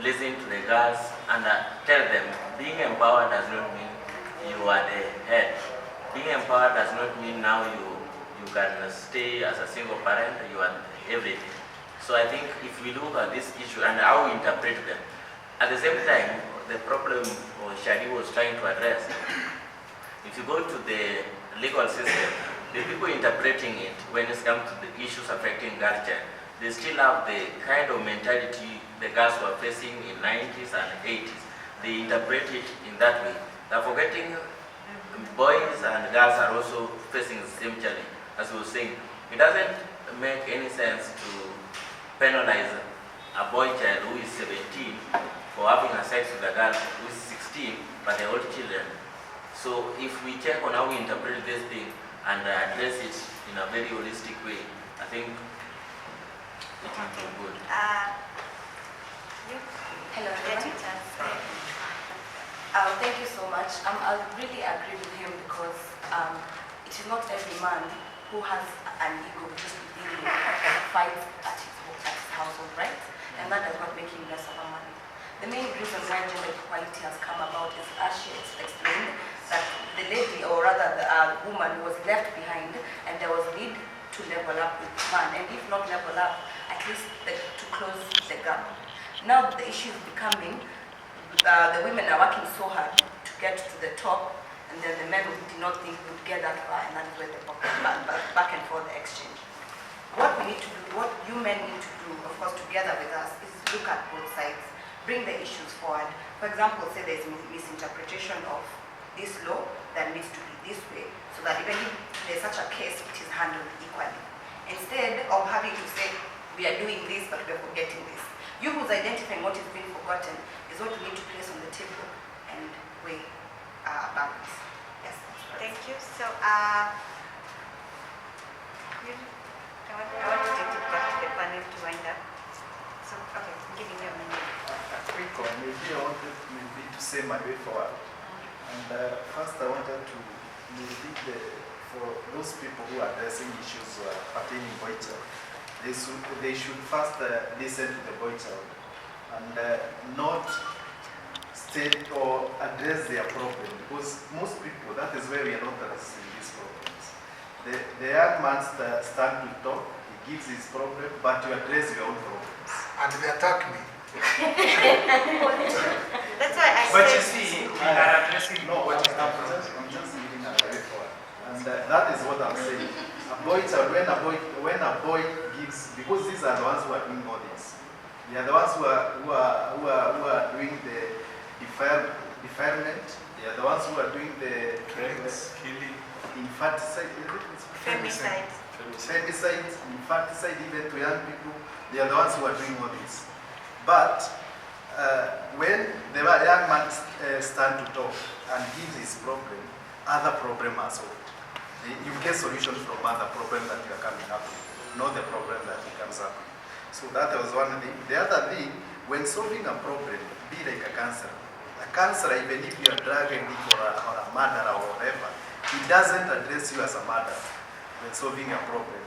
listen to the girls and tell them being empowered does not mean you are the head. Being empowered does not mean now you can stay as a single parent, you are everything. So I think if we look at this issue and how we interpret them, at the same time, the problem Shadi was trying to address, if you go to the legal system, the people interpreting it when it comes to the issues affecting girl child, they still have the kind of mentality the girls were facing in 90s and 80s. They interpret it in that way. They're forgetting boys and girls are also facing the same challenge. As we were saying, it doesn't make any sense to penalize a boy child who is 17 for having a sex with a girl who is 16, but they're all children. So if we check on how we interpret this thing and address it in a very holistic way, I think it will be good. Hello, thank you so much. I really agree with him because it is not every man who has an ego just within him fights at his household, right? And that does not make him less of a man. The main reason why gender equality has come about is, as she explained, that the lady, or rather the woman, was left behind, and there was need to level up with the man, and if not level up, at least to close the gap. Now the issue is becoming, the women are working so hard to get to the top, and then the men did not think would get that far, and that's where the back and forth exchange. What we need to do, what you men need to do, of course, together with us, is look at both sides, bring the issues forward. For example, say there's misinterpretation of this law that needs to be this way, so that even if there's such a case, it is handled equally. Instead of having to say, we are doing this, but we are forgetting this. You who's identifying what is being forgotten is what we need to place on the table and weigh balance. Yes. Thank you. So, I want to take it back to the panel to wind up. So, okay, I'm giving you a minute. A quick one. Maybe I wanted to say my way forward. And first I wanted to for those people who are addressing issues pertaining boy child, they should first listen to the boy child and not state or address their problem, because most people, that is where we are not addressing these problems. The young man stands to talk, he gives his problem, but you address your own problems. And they attack me. That's why I But said, you see, we are addressing what is happening. I'm just leading a way forward. And that is what I'm saying. A boy child, when a boy gives, because these are the ones who are doing all this. They are the ones who are doing the defilement. They are the ones who are doing the killing, infanticide, infanticide, even to young people. They are the ones who are doing all this. But when the young man stands to talk and gives his problem, other problems are solved. You get solutions from other problems that you are coming up with, not the problem that he comes up with. So that was one thing. The other thing, when solving a problem, be like a counselor. A counselor, even if you are dragging it or a murderer or whatever, he doesn't address you as a murderer when solving a problem.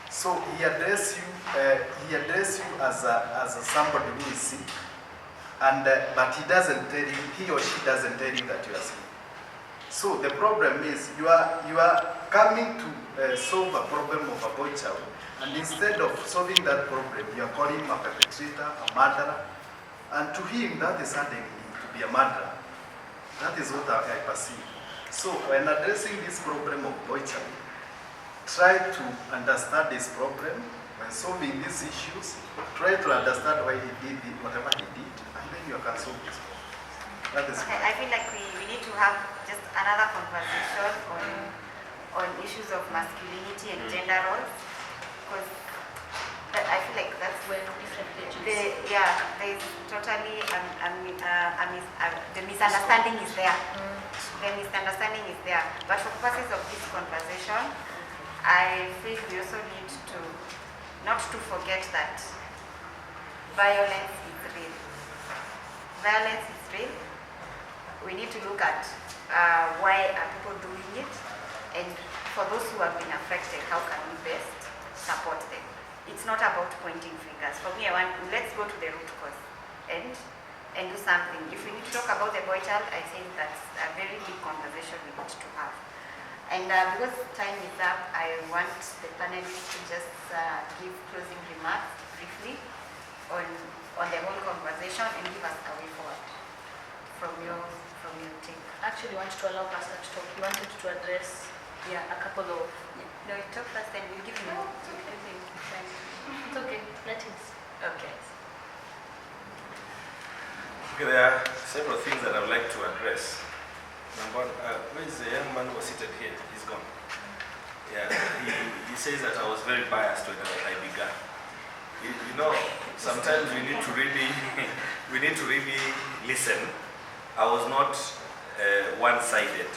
So he addresses you as somebody who is sick, and but he doesn't tell you, he or she doesn't tell you that you are sick. So the problem is you are coming to solve a problem of a boy child, and instead of solving that problem, you are calling him a perpetrator, a murderer, and to him that is suddenly to be a murderer. That is what I perceive. So when addressing this problem of boy child, try to understand this problem. When solving these issues, try to understand why he did whatever he did, and then you can solve this problem. That is okay, I feel like we need to have just another conversation on issues of masculinity and gender roles, because I feel like that's When different pages. there's totally the misunderstanding is there. The misunderstanding is there. But for purposes of this conversation, I feel we also need to not to forget that violence is real. Violence is real. We need to look at why are people doing it, and for those who have been affected, how can we best support them? It's not about pointing fingers. For me, let's go to the root cause and do something. If we need to talk about the boy child, I think that's a very big conversation we need to have. And because time is up, I want the panelists to just give closing remarks briefly on the whole conversation and give us a way forward from your take. Actually, wanted to allow Pastor to talk. He wanted to address a couple of... No, you talk first and we'll give him time. It's okay, let him. Okay. Okay, there are several things that I would like to address. Number one, where is the young man who was seated here? He's gone. Yeah, he says that I was very biased when I began. You know, sometimes we need to really listen. I was not one-sided.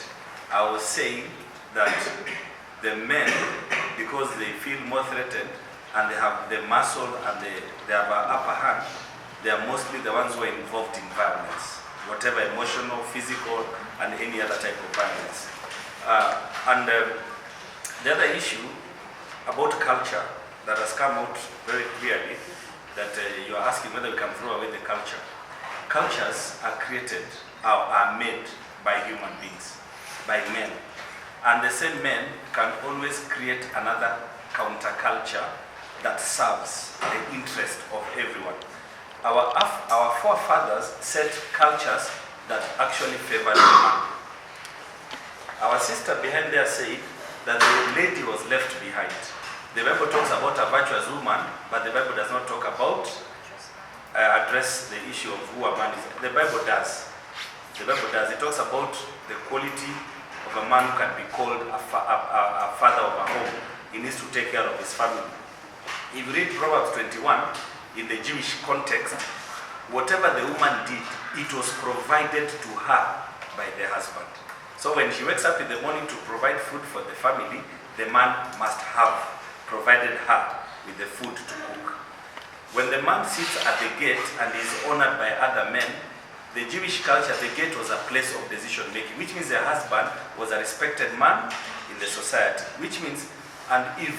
I was saying that the men, because they feel more threatened and they have the muscle and they have an upper hand, they are mostly the ones who are involved in violence, whatever emotional, physical, and any other type of violence. The other issue about culture that has come out very clearly, that you are asking whether we can throw away the culture. Cultures are created, are made by human beings, by men. And the same men can always create another counterculture that serves the interest of everyone. Our forefathers set cultures that actually favored the man. Our sister behind there said that the lady was left behind. The Bible talks about a virtuous woman, but the Bible does not talk about, address the issue of who a man is. The Bible does. The Bible does. It talks about the quality of a man who can be called a father of a home. He needs to take care of his family. If you read Proverbs 21, in the Jewish context, whatever the woman did, it was provided to her by the husband. So when she wakes up in the morning to provide food for the family, the man must have provided her with the food to cook. When the man sits at the gate and is honored by other men, the Jewish culture, the gate was a place of decision making, which means the husband was a respected man in the society, which means, and if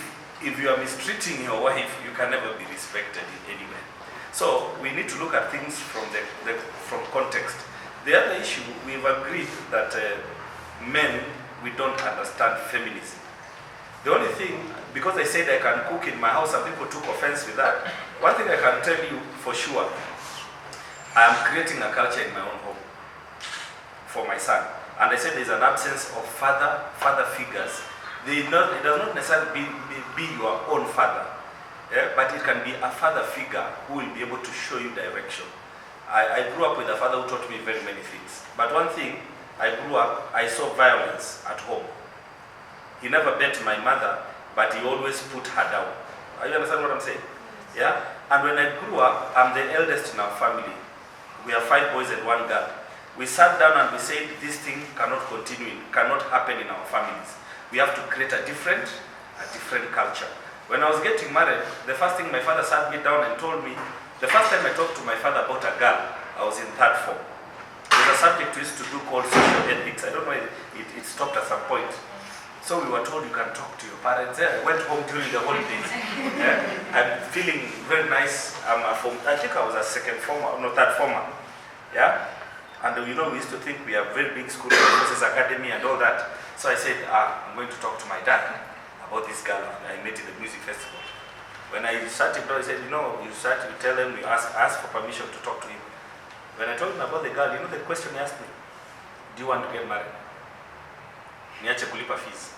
you are mistreating your wife, you can never be respected anywhere. So we need to look at things from context. The other issue, we've agreed that men, we don't understand feminism. The only thing, because I said I can cook in my house, some people took offense with that. One thing I can tell you for sure, I am creating a culture in my own home for my son. And I said there's an absence of father figures. It does not necessarily be your own father, but it can be a father figure who will be able to show you direction. I grew up with a father who taught me very many things. But one thing, I saw violence at home. He never beat my mother, but he always put her down. You understand what I'm saying? Yeah? And when I grew up, I'm the eldest in our family. We are 5 boys and 1 girl. We sat down and we said, this thing cannot continue, cannot happen in our families. We have to create a different culture. When I was getting married, the first thing my father sat me down and told me, the first time I talked to my father about a girl, I was in 3rd form. There's a subject we used to do called social ethics. I don't know, it stopped at some point. So we were told you can talk to your parents. I went home during the holidays. I'm feeling very nice. I think I was a 3rd former. Yeah? And we used to think we have very big school, Moses Academy and all that. So I said, I'm going to talk to my dad about this girl I met in the music festival. When I sat him down, he said, you start to tell them, you ask for permission to talk to him. When I told him about the girl, the question he asked me, do you want to get married? Niache kulipa fees.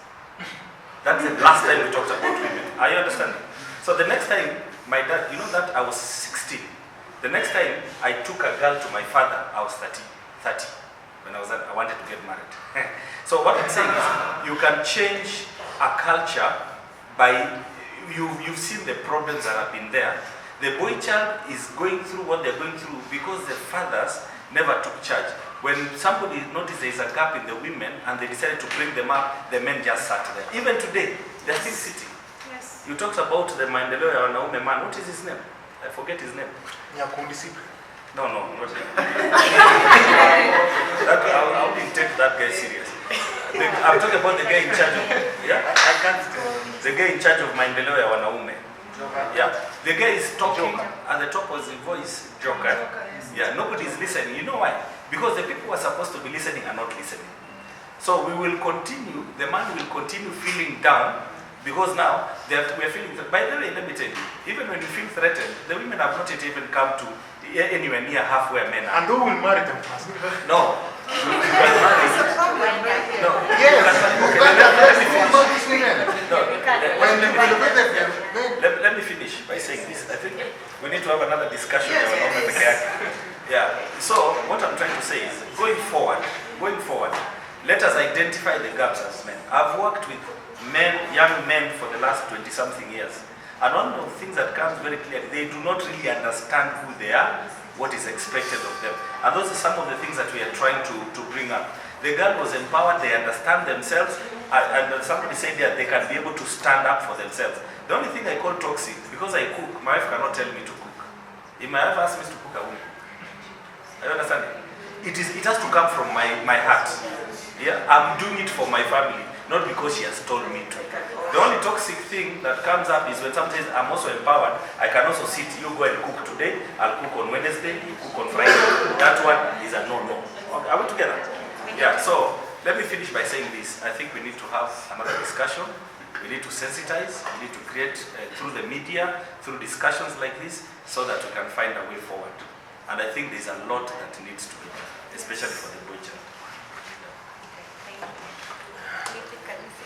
That's the last time we talked about women. Are you understanding? So the next time, my dad, that I was 16. The next time I took a girl to my father, I was 30. When I wanted to get married. So what I'm saying is, you can change a culture by, you've seen the problems that have been there. The boy child is going through what they're going through because the fathers never took charge. When somebody noticed there is a gap in the women and they decided to bring them up, the men just sat there. Even today, they're still sitting. Yes. You talked about the Maendeleo ya Wanaume man. What is his name? I forget his name. No, not him. I wouldn't take that guy serious. I'm talking about the guy in charge of, I can't. The guy in charge of Maendeleo ya Wanaume. Yeah, the guy is talking and the top was the voice, Joker. Yeah, nobody is listening. You know why? Because the people who are supposed to be listening are not listening. So we will continue, the man will continue feeling down because now we are feeling, by the way, let me tell you, even when you feel threatened, the women have not yet even come to anywhere near halfway men are. And who will marry them first? No. You can marry. No. Yes. Let me finish by saying this. I think we need to have another discussion. Yeah. So what I'm trying to say is, going forward, let us identify the gaps as men. I've worked with young men for the last 20-something years. And one of the things that comes very clearly, they do not really understand who they are, what is expected of them. And those are some of the things that we are trying to bring up. The girl was empowered, they understand themselves, and somebody said that they can be able to stand up for themselves. The only thing I call toxic, because I cook, my wife cannot tell me to cook. If my wife asks me to cook, I will. I understand it. It has to come from my heart. Yeah, I'm doing it for my family, not because she has told me to. The only toxic thing that comes up is when someone says, I'm also empowered, I can also sit, you go and cook today, I'll cook on Wednesday, you cook on Friday. That one is a no-no. Okay, are we together? We Yeah, so let me finish by saying this. I think we need to have another discussion. We need to sensitize. We need to create through the media, through discussions like this, so that we can find a way forward. And I think there's a lot that needs to be done, especially for the boy child.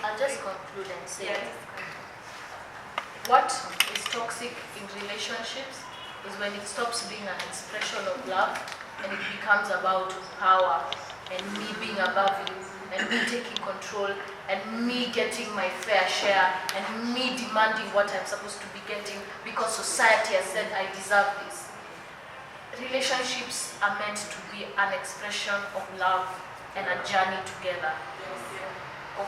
I'll just conclude and say, what is toxic in relationships is when it stops being an expression of love and it becomes about power and me being above you and me taking control and me getting my fair share and me demanding what I'm supposed to be getting because society has said I deserve this. Relationships are meant to be an expression of love and a journey together.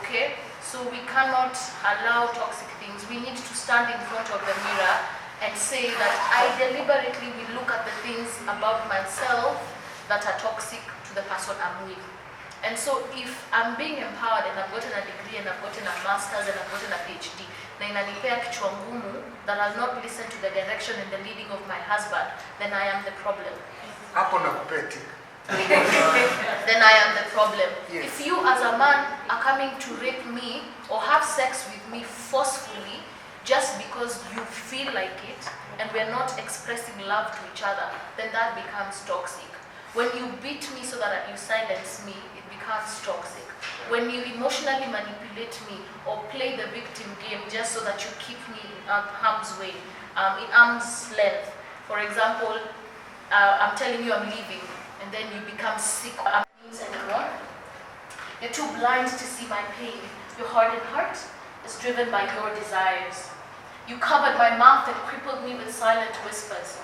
Okay? So we cannot allow toxic things. We need to stand in front of the mirror and say that I deliberately will look at the things about myself that are toxic to the person I'm with. And so if I'm being empowered and I've gotten a degree and I've gotten a master's and I've gotten a PhD, na inanipea kichwa ngumu that I'll not listen to the direction and the leading of my husband, then I am the problem. Hapo nakupeti. Then I am the problem. Yes. If you as a man are coming to rape me or have sex with me forcefully just because you feel like it and we're not expressing love to each other, then that becomes toxic. When you beat me so that you silence me, it becomes toxic. When you emotionally manipulate me or play the victim game just so that you keep me in harm's way, in arm's length. For example, I'm telling you I'm leaving, and then you become sick of things anymore. You're too blind to see my pain. Your hardened heart is driven by your desires. You covered my mouth and crippled me with silent whispers.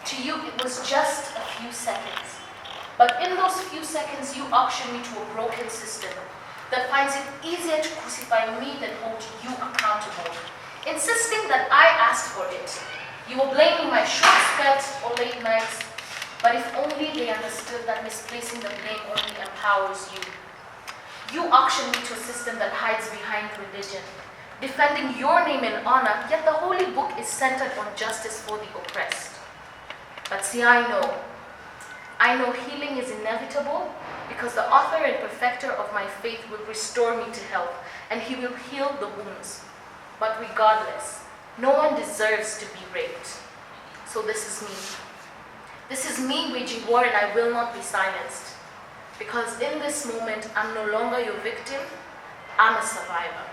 To you, it was just a few seconds. But in those few seconds, you auction me to a broken system that finds it easier to crucify me than hold you accountable, insisting that I asked for it. You were blaming my short skirts or late nights, but if only they understood that misplacing the blame only empowers you. You auction me to a system that hides behind religion, defending your name and honor, yet the holy book is centered on justice for the oppressed. But see, I know healing is inevitable because the author and perfecter of my faith will restore me to health and he will heal the wounds. But regardless, no one deserves to be raped. So this is me. This is me waging war and I will not be silenced. Because in this moment, I'm no longer your victim, I'm a survivor.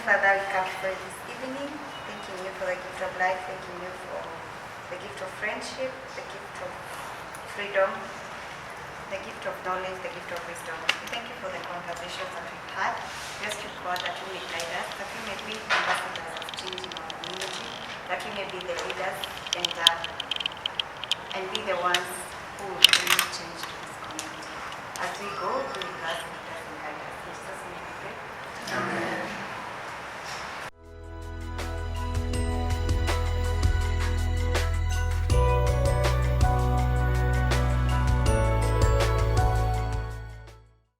Father, we come for this evening, thanking you for the gift of life, thanking you for the gift of friendship, the gift of freedom, the gift of knowledge, the gift of wisdom. We thank you for the conversations that we've had. We ask you, God, that you may guide us, that we may be ambassadors of change in our community, that we may be the leaders and be the ones